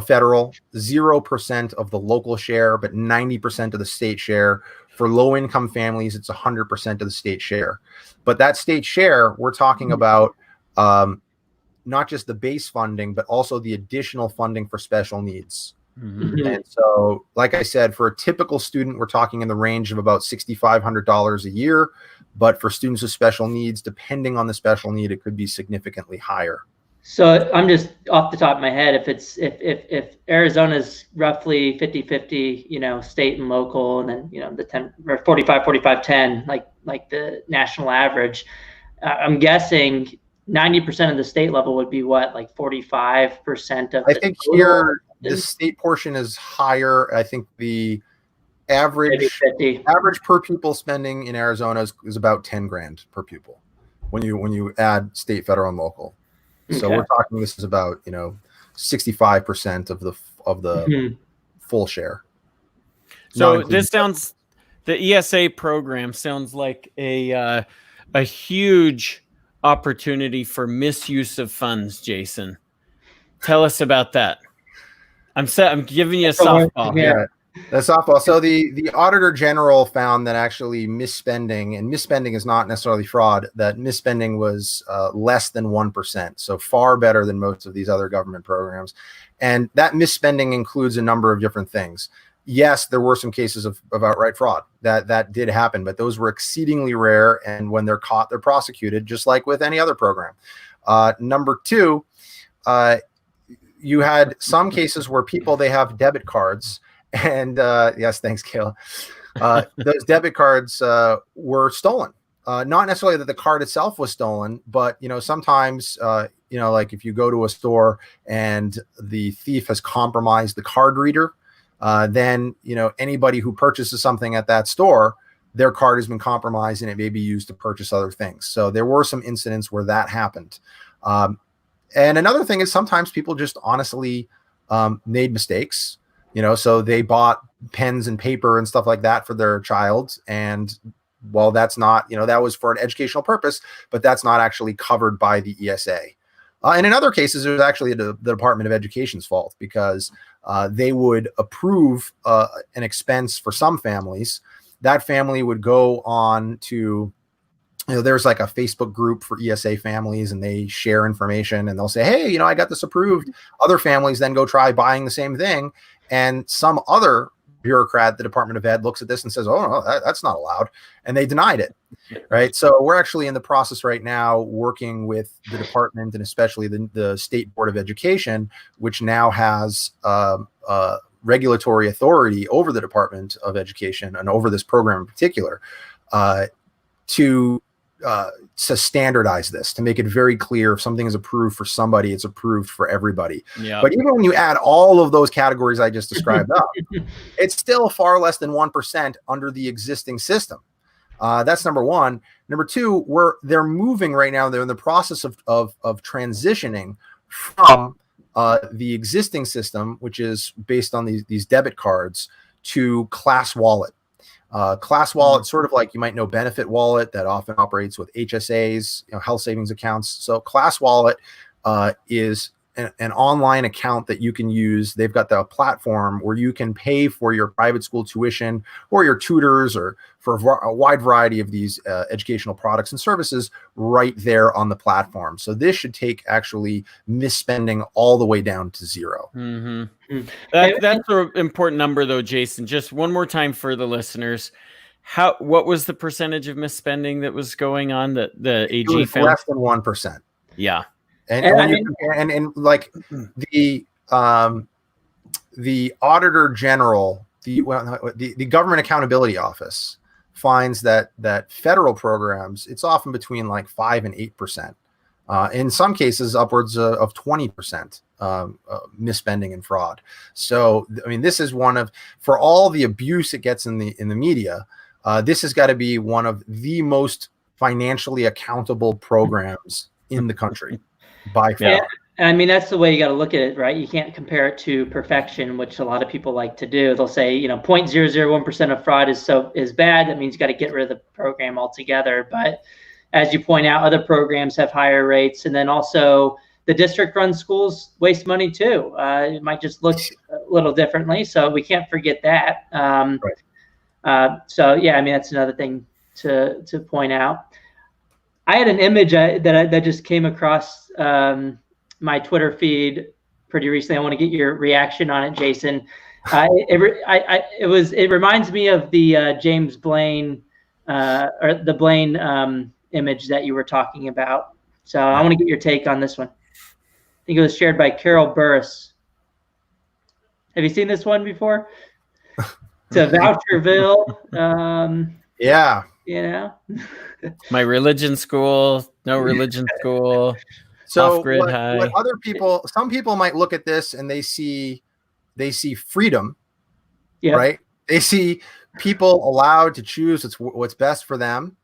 Speaker 2: federal, 0% of the local share, but 90% of the state share. For low-income families, it's 100% of the state share. But that state share, we're talking about not just the base funding, but also the additional funding for special needs.
Speaker 3: Mm-hmm.
Speaker 2: And so, like I said, for a typical student, we're talking in the range of about $6,500 a year. But for students with special needs, depending on the special need, it could be significantly higher.
Speaker 1: So I'm just off the top of my head, if Arizona's roughly 50-50, state and local, and then the 10 or 45-45-10, like the national average, I'm guessing 90% of the state level would be what, like 45% of.
Speaker 2: I think here the state portion is higher. I think the average per pupil spending in Arizona is about 10 grand per pupil when you add state, federal, and local. So we're talking, this is about 65% of the full share.
Speaker 3: So the ESA program sounds like a huge opportunity for misuse of funds. Jason, tell us about that. I'm giving you a softball here.
Speaker 2: That's softball. So the Auditor General found that actually misspending, and misspending is not necessarily fraud, that misspending was less than 1%. So far better than most of these other government programs. And that misspending includes a number of different things. Yes, there were some cases of outright fraud that did happen, but those were exceedingly rare. And when they're caught, they're prosecuted, just like with any other program. Number two, you had some cases where they have debit cards, and yes, thanks, Kayla. Those debit cards were stolen. Not necessarily that the card itself was stolen, but sometimes like if you go to a store and the thief has compromised the card reader, then anybody who purchases something at that store, their card has been compromised and it may be used to purchase other things. So there were some incidents where that happened. And another thing is sometimes people just honestly made mistakes. So they bought pens and paper and stuff like that for their child. And well, that's not, that was for an educational purpose, but that's not actually covered by the ESA. And in other cases, it was actually the Department of Education's fault, because they would approve an expense for some families. That family would go on to, there's like a Facebook group for ESA families, and they share information and they'll say, hey, I got this approved. Other families then go try buying the same thing. And some other bureaucrat, the Department of Ed, looks at this and says, oh, no, that's not allowed. And they denied it. Right. So we're actually in the process right now working with the department, and especially the State Board of Education, which now has regulatory authority over the Department of Education and over this program in particular, to standardize this, to make it very clear if something is approved for somebody, it's approved for everybody.
Speaker 3: Yeah.
Speaker 2: But even when you add all of those categories I just described up, it's still far less than 1% under the existing system. That's number one. Number two, they're moving right now. They're in the process of transitioning from the existing system, which is based on these debit cards, to Class Wallet. Class Wallet, sort of like you might know Benefit Wallet, that often operates with HSAs, health savings accounts. So Class Wallet is an online account that you can use. They've got the platform where you can pay for your private school tuition or your tutors, or for a wide variety of these educational products and services right there on the platform. So this should take actually misspending all the way down to zero.
Speaker 3: Mm-hmm. That's an important number, though, Jason. Just one more time for the listeners. What was the percentage of misspending that was going on that the AG
Speaker 2: it was
Speaker 3: found?
Speaker 2: Less than 1%.
Speaker 3: Yeah.
Speaker 2: And when you compare, and like the Auditor General, the Government Accountability Office finds that federal programs, it's often between like 5 and 8%. In some cases, upwards of 20% misspending and fraud. So, I mean, this is for all the abuse it gets in the media, this has got to be one of the most financially accountable programs in the country by far.
Speaker 1: Yeah. I mean, that's the way you got to look at it, right? You can't compare it to perfection, which a lot of people like to do. They'll say, 0.001% of fraud is bad. That means you got to get rid of the program altogether. But as you point out, other programs have higher rates. And then also the district-run schools waste money too. It might just look a little differently. So we can't forget that.
Speaker 2: Right.
Speaker 1: So, yeah, I mean, that's another thing to point out. I had an image that just came across my Twitter feed pretty recently. I want to get your reaction on it, Jason. It reminds me of the James Blaine or the Blaine image that you were talking about. So I want to get your take on this one. I think it was shared by Carol Burris. Have you seen this one before? To Voucherville.
Speaker 2: Yeah.
Speaker 3: My religion school, no religion school.
Speaker 2: So
Speaker 3: what
Speaker 2: other people, some people might look at this and they see freedom, right? They see people allowed to choose what's best for them,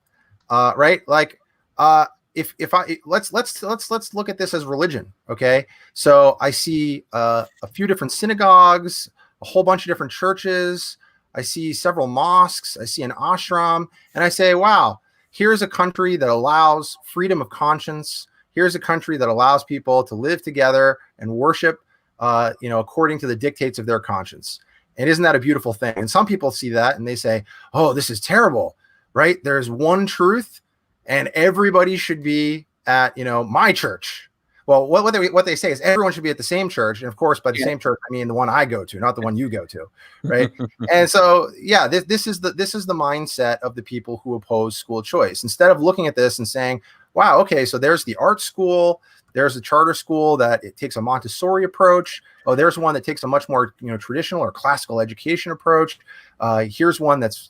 Speaker 2: right? Like, let's look at this as religion, okay? So I see a few different synagogues, a whole bunch of different churches. I see several mosques. I see an ashram, and I say, wow, here's a country that allows freedom of conscience. Here's a country that allows people to live together and worship, according to the dictates of their conscience. And isn't that a beautiful thing? And some people see that and they say, oh, this is terrible, right? There's one truth and everybody should be at, my church. Well, what they say is everyone should be at the same church. And of course, by the same church, I mean the one I go to, not the one you go to, right? And so, yeah, this is the mindset of the people who oppose school choice. Instead of looking at this and saying, wow, okay, so there's the art school, there's a charter school that it takes a Montessori approach. Oh, there's one that takes a much more traditional or classical education approach. Here's one that's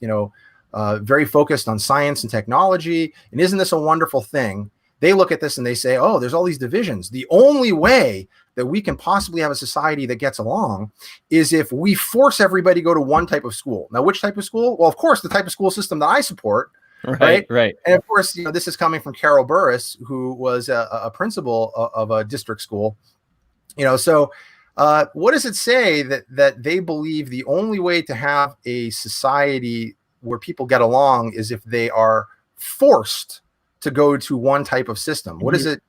Speaker 2: very focused on science and technology. And isn't this a wonderful thing? They look at this and they say, oh, there's all these divisions. The only way that we can possibly have a society that gets along is if we force everybody to go to one type of school. Now, which type of school? Well, of course, the type of school system that I support. Right. And of course, this is coming from Carol Burris, who was a principal of a district school. So what does it say that they believe the only way to have a society where people get along is if they are forced to go to one type of system? What is it?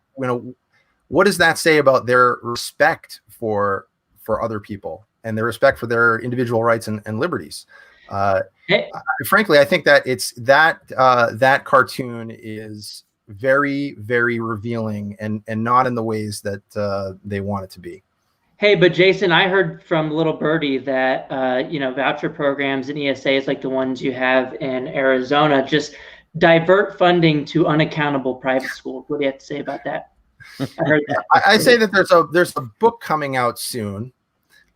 Speaker 2: What does that say about their respect for other people and their respect for their individual rights and liberties? Frankly, I think that it's that cartoon is very, very revealing and not in the ways that they want it to be.
Speaker 1: Hey, but Jason, I heard from Little Birdie that voucher programs and ESAs like the ones you have in Arizona just divert funding to unaccountable private schools. What do you have to say about that? I heard that.
Speaker 2: I say that there's a book coming out soon.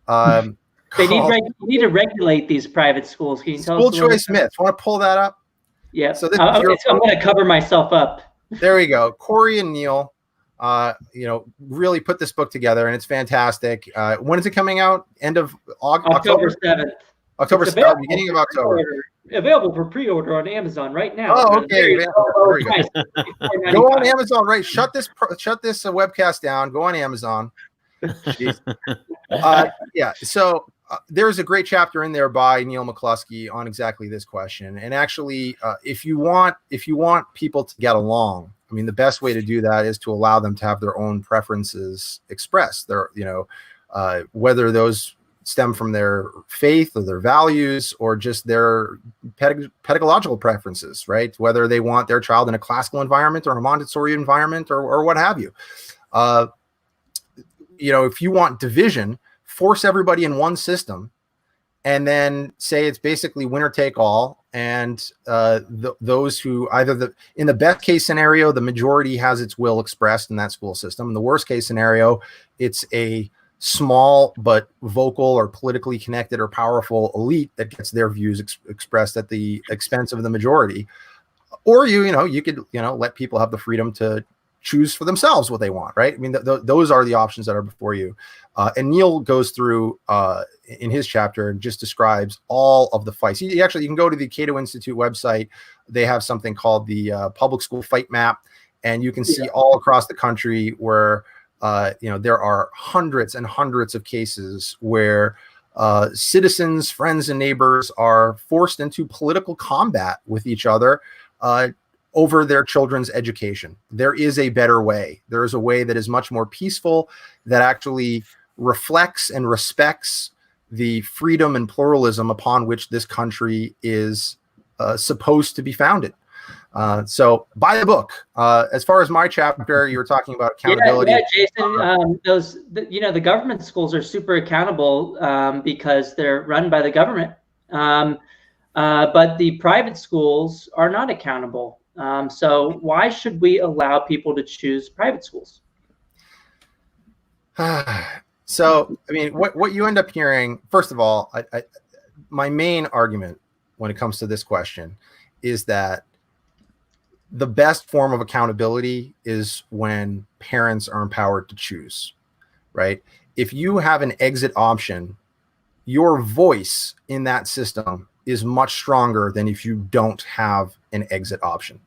Speaker 1: They need to regulate these private schools. Can you tell us?
Speaker 2: School choice myths. Want to pull that up?
Speaker 1: Yeah. So I'm going to cover myself up.
Speaker 2: There we go. Corey and Neil, really put this book together, and it's fantastic. When is it coming out? End of
Speaker 1: October 7th.
Speaker 2: October 7th, beginning of October.
Speaker 1: Available for pre-order on Amazon right now.
Speaker 2: Oh, okay. Go on Amazon, right? Shut this webcast down. Go on Amazon. So there's a great chapter in there by Neil McCluskey on exactly this question. And actually, if you want people to get along, I mean, the best way to do that is to allow them to have their own preferences expressed. Whether those stem from their faith or their values or just their pedagogical preferences, right? Whether they want their child in a classical environment or a Montessori environment or what have you. If you want division, force everybody in one system and then say it's basically winner take all. And those who either in the best case scenario, the majority has its will expressed in that school system. In the worst case scenario, it's a small but vocal or politically connected or powerful elite that gets their views expressed at the expense of the majority. Or you could let people have the freedom to choose for themselves what they want, right? I mean, those are the options that are before you. And Neil goes through in his chapter and just describes all of the fights. You can go to the Cato Institute website. They have something called the Public School Fight Map, and you can see all across the country where there are hundreds and hundreds of cases where citizens, friends, and neighbors are forced into political combat with each other over their children's education. There is a better way. There is a way that is much more peaceful, that actually reflects and respects the freedom and pluralism upon which this country is supposed to be founded. So buy the book. As far as my chapter, you were talking about accountability.
Speaker 1: Yeah, Jason, the government schools are super accountable because they're run by the government. But the private schools are not accountable. So why should we allow people to choose private schools?
Speaker 2: So, I mean, what you end up hearing, first of all, my main argument when it comes to this question is that the best form of accountability is when parents are empowered to choose, right? If you have an exit option, your voice in that system is much stronger than if you don't have an exit option.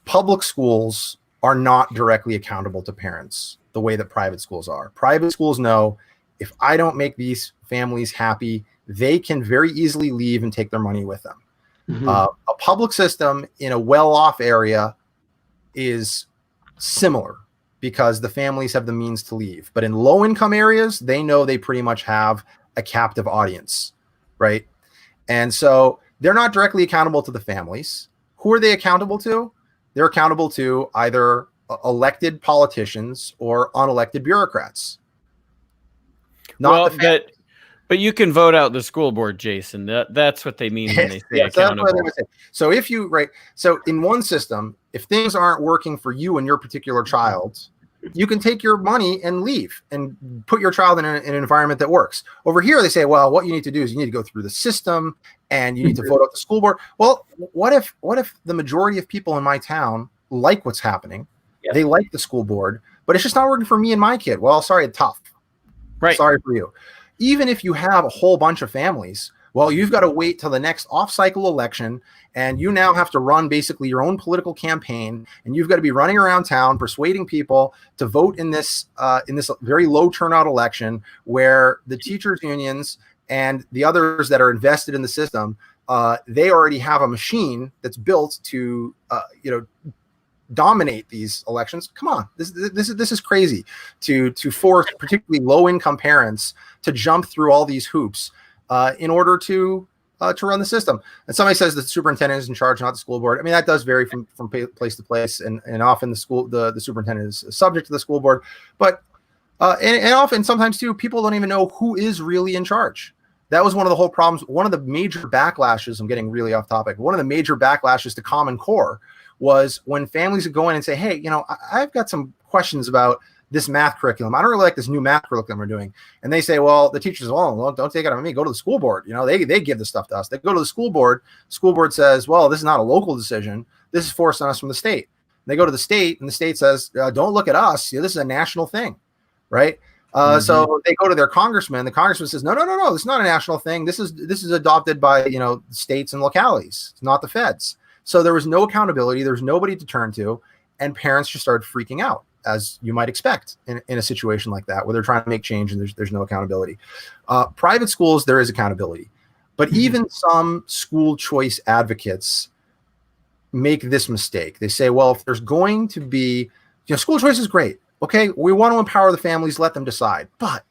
Speaker 2: Public schools are not directly accountable to parents the way that private schools are. Private schools know if I don't make these families happy, they can very easily leave and take their money with them. Mm-hmm. A public system in a well-off area is similar because the families have the means to leave. But in low-income areas, they know they pretty much have a captive audience, right? And so they're not directly accountable to the families. Who are they accountable to? They're accountable to either elected politicians or unelected bureaucrats.
Speaker 3: But you can vote out the school board, Jason. That's what they mean when they say accountable.
Speaker 2: So so in one system, if things aren't working for you and your particular child, you can take your money and leave and put your child in an environment that works. Over here, they say, well, what you need to do is you need to go through the system and you need to vote out the school board. Well, what if the majority of people in my town like what's happening? Yep. They like the school board, but it's just not working for me and my kid. Well, sorry, it's tough.
Speaker 3: Right.
Speaker 2: Sorry for you. Even if you have a whole bunch of families, well, you've got to wait till the next off-cycle election, and you now have to run basically your own political campaign, and you've got to be running around town persuading people to vote in this very low turnout election where the teachers' unions and the others that are invested in the system, they already have a machine that's built to dominate these elections. Come on, this is crazy to force particularly low-income parents to jump through all these hoops in order to run the system. And somebody says the superintendent is in charge, not the school board. I mean, that does vary from place to place, and often the superintendent is subject to the school board. But and often sometimes too, people don't even know who is really in charge. That was one of the whole problems. One of the major backlashes, I'm getting really off topic, one of the major backlashes to Common Core was when families would go in and say, hey, I've got some questions about this math curriculum. I don't really like this new math curriculum we're doing. And they say, well, the teachers, well, don't take it on me. Go to the school board. They give the stuff to us. They go to the school board. School board says, well, this is not a local decision. This is forced on us from the state. They go to the state, and the state says, don't look at us. This is a national thing, right? So they go to their congressman. The congressman says, no, this is not a national thing. This is adopted by states and localities. It's not the feds. So there was no accountability. There was nobody to turn to, and parents just started freaking out, as you might expect in a situation like that, where they're trying to make change and there's no accountability. Private schools, there is accountability, but even some school choice advocates make this mistake. They say, well, if there's going to be, school choice is great. Okay, we want to empower the families, let them decide, but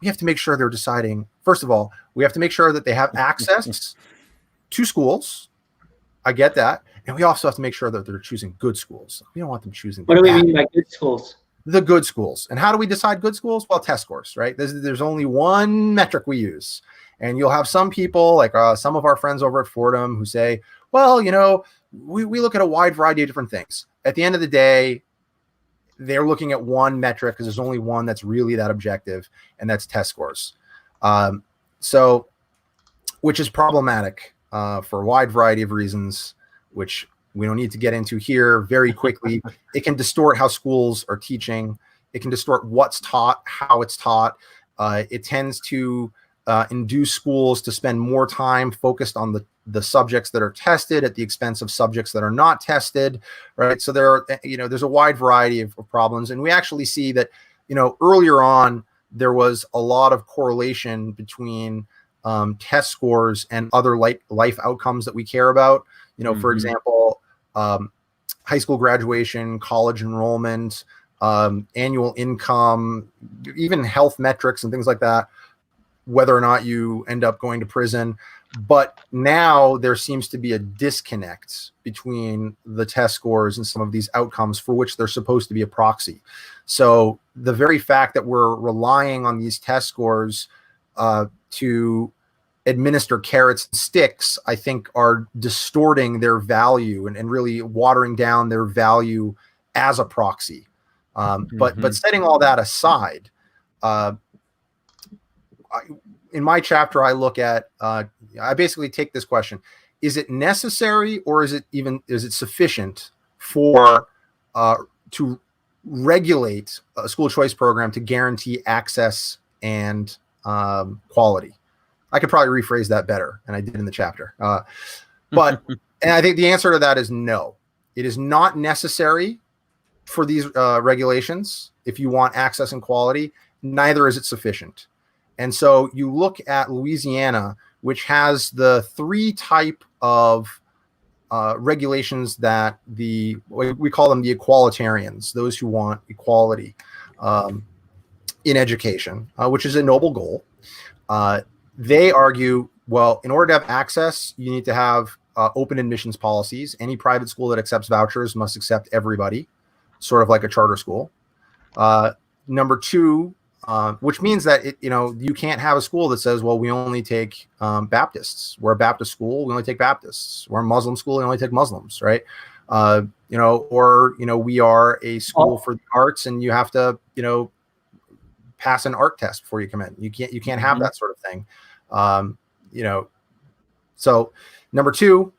Speaker 2: we have to make sure they're deciding. First of all, we have to make sure that they have access to schools. I get that. And we also have to make sure that they're choosing good schools. We don't want them choosing.
Speaker 1: What do we mean by good schools?
Speaker 2: The good schools. And how do we decide good schools? Well, test scores, right? There's only one metric we use. And you'll have some people, like some of our friends over at Fordham, who say, well, we look at a wide variety of different things. At the end of the day, they're looking at one metric because there's only one that's really that objective, and that's test scores. So, which is problematic for a wide variety of reasons, which we don't need to get into here very quickly. It can distort how schools are teaching. It can distort what's taught, how it's taught. It tends to induce schools to spend more time focused on the subjects that are tested at the expense of subjects that are not tested, right? So there's a wide variety of problems. And we actually see that, earlier on, there was a lot of correlation between test scores and other life outcomes that we care about. For example, high school graduation, college enrollment, annual income, even health metrics and things like that, whether or not you end up going to prison. But now there seems to be a disconnect between the test scores and some of these outcomes for which they're supposed to be a proxy. So the very fact that we're relying on these test scores to administer carrots and sticks, I think, are distorting their value and really watering down their value as a proxy. But setting all that aside, in my chapter, I look at, I basically take this question: is it necessary, or is it sufficient for to regulate a school choice program to guarantee access and quality? I could probably rephrase that better, and I did in the chapter. And I think the answer to that is no. It is not necessary for these regulations if you want access and quality. Neither is it sufficient. And so you look at Louisiana, which has the three type of regulations that we call them the equalitarians, those who want equality in education, which is a noble goal. They argue, well, in order to have access, you need to have open admissions policies. Any private school that accepts vouchers must accept everybody, sort of like a charter school. Number two, which means that you can't have a school that says, well, we only take Baptists. We're a Baptist school, we only take Baptists. We're a Muslim school, we only take Muslims, right? We are a school for the arts, and you have to pass an art test before you come in. You can't have that sort of thing. So number two,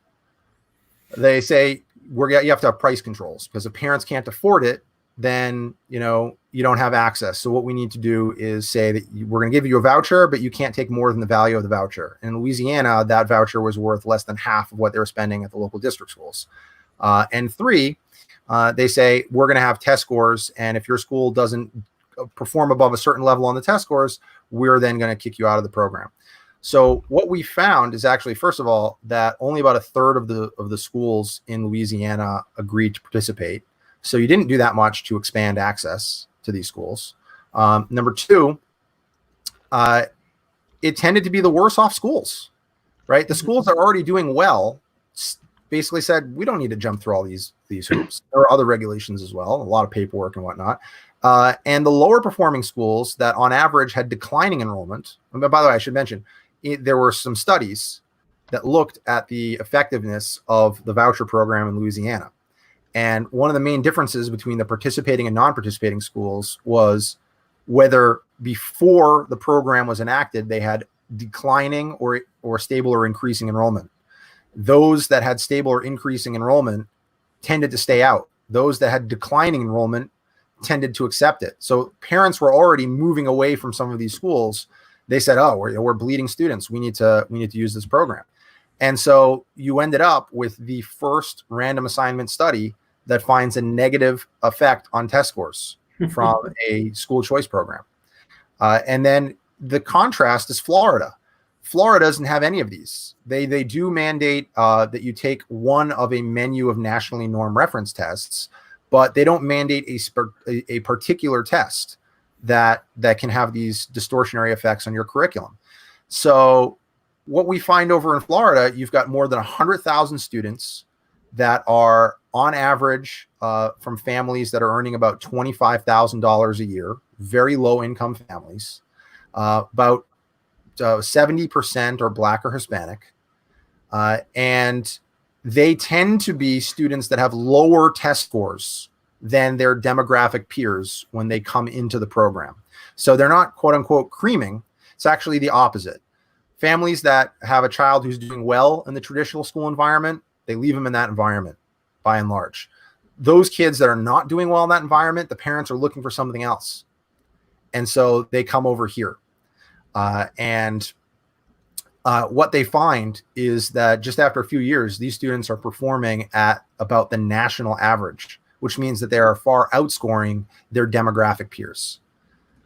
Speaker 2: they say you have to have price controls, because if parents can't afford it, then you don't have access. So what we need to do is say that we're going to give you a voucher, but you can't take more than the value of the voucher. In Louisiana, that voucher was worth less than half of what they were spending at the local district schools. And three, they say we're going to have test scores, and if your school doesn't perform above a certain level on the test scores, we're then going to kick you out of the program. So what we found is actually, first of all, that only about a third of the schools in Louisiana agreed to participate. So you didn't do that much to expand access to these schools. Number two, it tended to be the worse off schools, right? The schools that are already doing well basically said, we don't need to jump through all these hoops. There are other regulations as well, a lot of paperwork and whatnot. And the lower performing schools that on average had declining enrollment. And by the way, I should mention, there were some studies that looked at the effectiveness of the voucher program in Louisiana. And one of the main differences between the participating and non-participating schools was whether before the program was enacted, they had declining or stable or increasing enrollment. Those that had stable or increasing enrollment tended to stay out. Those that had declining enrollment tended to accept it. So parents were already moving away from some of these schools. They said, oh, we're bleeding students. We need to use this program. And so you ended up with the first random assignment study that finds a negative effect on test scores from a school choice program. And then the contrast is Florida. Florida doesn't have any of these. They do mandate that you take one of a menu of nationally normed reference tests, but they don't mandate a particular test that can have these distortionary effects on your curriculum. So what we find over in Florida, you've got more than 100,000 students that are on average from families that are earning about $25,000 a year, very low income families. About 70% are Black or Hispanic. And they tend to be students that have lower test scores than their demographic peers when they come into the program. So they're not, quote unquote, creaming. It's actually the opposite. Families that have a child who's doing well in the traditional school environment, they leave them in that environment by and large. Those kids that are not doing well in that environment, the parents are looking for something else. And so they come over here. What they find is that just after a few years, these students are performing at about the national average, which means that they are far outscoring their demographic peers.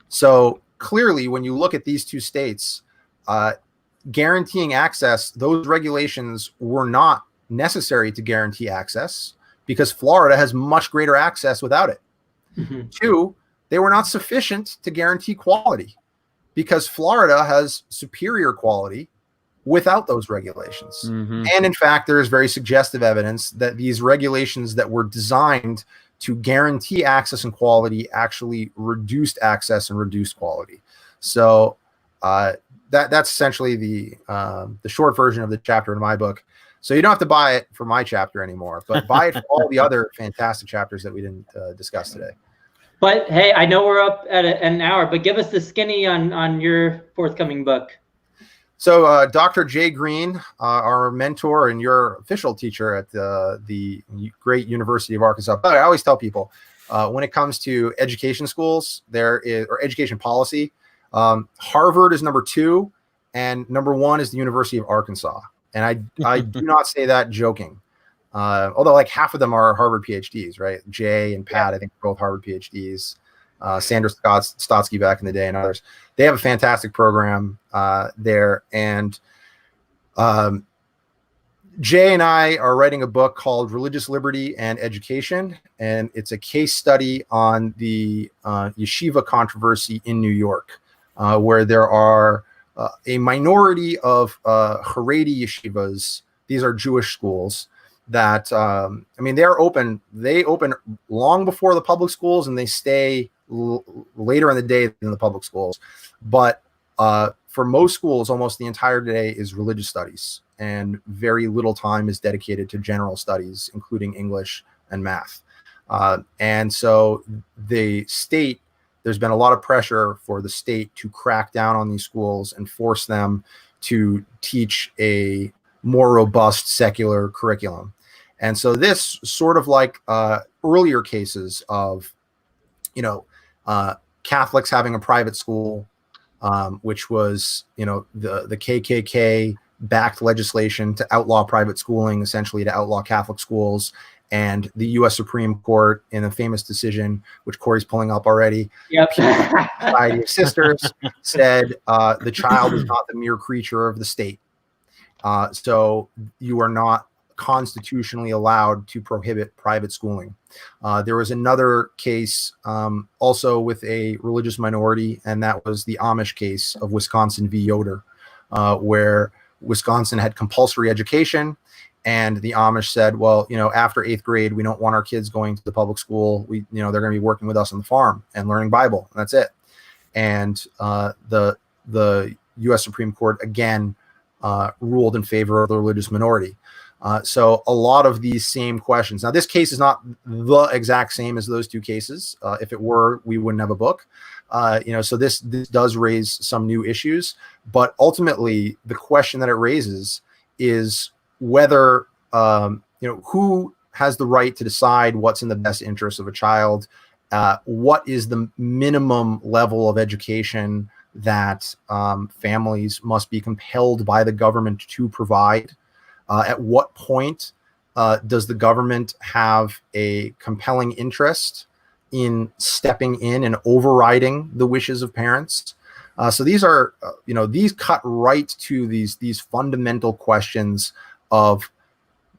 Speaker 2: So clearly, when you look at these two states, guaranteeing access, those regulations were not necessary to guarantee access because Florida has much greater access without it. Mm-hmm. Two, they were not sufficient to guarantee quality because Florida has superior quality without those regulations. Mm-hmm. And in fact, there is very suggestive evidence that these regulations that were designed to guarantee access and quality actually reduced access and reduced quality. So that's essentially the short version of the chapter in my book. So you don't have to buy it for my chapter anymore, but buy it for all the other fantastic chapters that we didn't discuss today.
Speaker 1: But hey, I know we're up at an hour, but give us the skinny on your forthcoming book.
Speaker 2: So Dr. Jay Green, our mentor and your official teacher at the great University of Arkansas. But I always tell people when it comes to education schools, or education policy, Harvard is number 2 and number 1 is the University of Arkansas. And I do not say that joking. Although like half of them are Harvard PhDs, right? Jay and Pat, I think both Harvard PhDs. Sandra Stotsky back in the day and others. They have a fantastic program there. And Jay and I are writing a book called Religious Liberty and Education. And it's a case study on the yeshiva controversy in New York, where there are a minority of Haredi yeshivas. These are Jewish schools that, they open long before the public schools and they stay later in the day than the public schools. But for most schools, almost the entire day is religious studies and very little time is dedicated to general studies, including English and math. And so there's been a lot of pressure for the state to crack down on these schools and force them to teach a more robust secular curriculum. And so this sort of like earlier cases of, Catholics having a private school, which was, the KKK backed legislation to outlaw private schooling, essentially to outlaw Catholic schools. And the U.S. Supreme Court, in a famous decision, which Corey's pulling up already, Society of Sisters, said the child is not the mere creature of the state. So you are not constitutionally allowed to prohibit private schooling. There was another case also with a religious minority, and that was the Amish case of Wisconsin v. Yoder, where Wisconsin had compulsory education. And the Amish said, well, after 8th grade, we don't want our kids going to the public school. They're going to be working with us on the farm and learning Bible. And that's it. And the U.S. Supreme Court again ruled in favor of the religious minority. So a lot of these same questions. Now, this case is not the exact same as those two cases. If it were, we wouldn't have a book. So this does raise some new issues. But ultimately, the question that it raises is whether, who has the right to decide what's in the best interest of a child? What is the minimum level of education that families must be compelled by the government to provide? At what point does the government have a compelling interest in stepping in and overriding the wishes of parents? So these are, these cut right to these fundamental questions of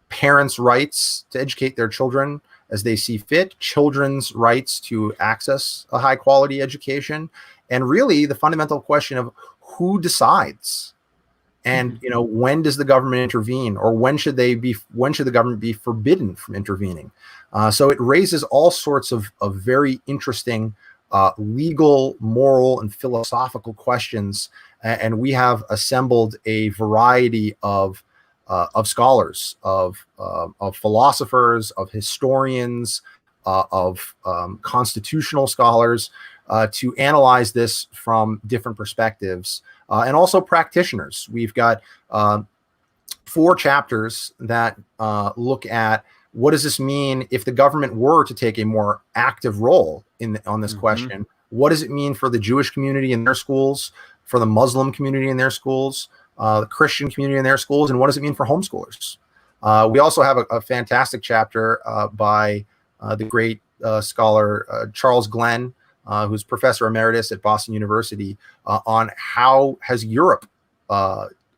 Speaker 2: parents' rights to educate their children as they see fit, children's rights to access a high quality education, and really the fundamental question of who decides. And when does the government intervene, or when should the government be forbidden from intervening? So it raises all sorts of very interesting legal, moral, and philosophical questions. And we have assembled a variety of scholars, of philosophers, of historians, of constitutional scholars to analyze this from different perspectives, and also practitioners. We've got 4 chapters that look at what does this mean if the government were to take a more active role on this question. What does it mean for the Jewish community in their schools, for the Muslim community in their schools, the Christian community in their schools, and what does it mean for homeschoolers? We also have a fantastic chapter by the great scholar Charles Glenn, who's professor emeritus at Boston University, on how has Europe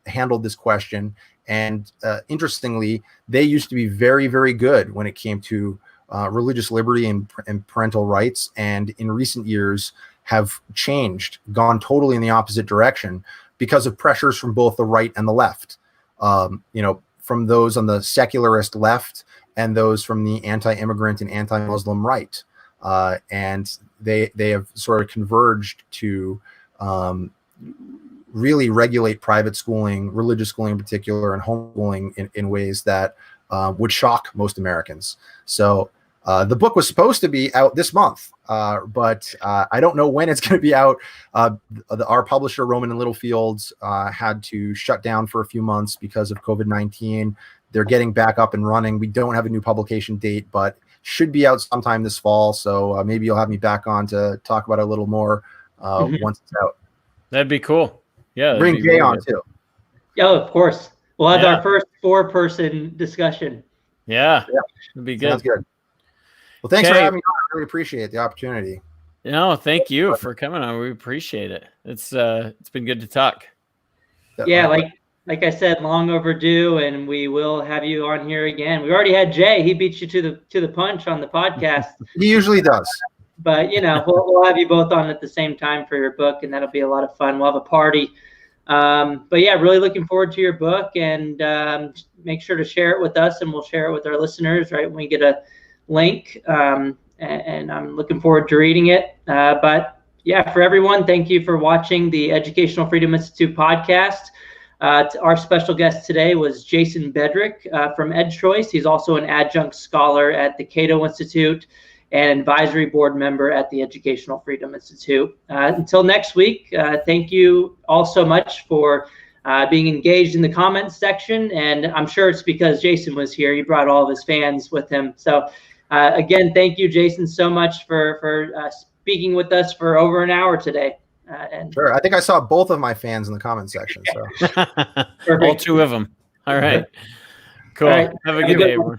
Speaker 2: handled this question. And interestingly, they used to be very, very good when it came to religious liberty and parental rights, and in recent years have changed, gone totally in the opposite direction because of pressures from both the right and the left. From those on the secularist left and those from the anti-immigrant and anti-Muslim right. And they have sort of converged to really regulate private schooling, religious schooling in particular, and homeschooling in ways that would shock most Americans. So the book was supposed to be out this month, but I don't know when it's going to be out. Our publisher, Rowman and Littlefield, had to shut down for a few months because of COVID-19. They're getting back up and running. We don't have a new publication date, but should be out sometime this fall. So maybe you'll have me back on to talk about it a little more once it's out.
Speaker 3: That'd be cool. Yeah.
Speaker 2: Bring Jay really on too.
Speaker 1: Yeah, of course. We'll have our first 4-person discussion.
Speaker 3: Yeah. It'd be good.
Speaker 2: Sounds good. Well, thanks for having me on. I really appreciate the opportunity.
Speaker 3: No, thank you for coming on. We appreciate it. It's been good to talk.
Speaker 1: Yeah, like I said, long overdue, and we will have you on here again. We already had Jay. He beat you to the punch on the podcast.
Speaker 2: He usually does.
Speaker 1: But we'll have you both on at the same time for your book, and that'll be a lot of fun. We'll have a party. But yeah, really looking forward to your book, and make sure to share it with us, and we'll share it with our listeners right when we get a link. And I'm looking forward to reading it. But yeah, for everyone, thank you for watching the Educational Freedom Institute podcast. Our special guest today was Jason Bedrick from EdChoice. He's also an adjunct scholar at the Cato Institute and advisory board member at the Educational Freedom Institute. Until next week, thank you all so much for being engaged in the comments section. And I'm sure it's because Jason was here. He brought all of his fans with him. So again, thank you, Jason, so much for speaking with us for over an hour today.
Speaker 2: Sure. I think I saw both of my fans in the comment section. So
Speaker 3: all 2 of them. All right. Cool. All right. Have a good day, everyone.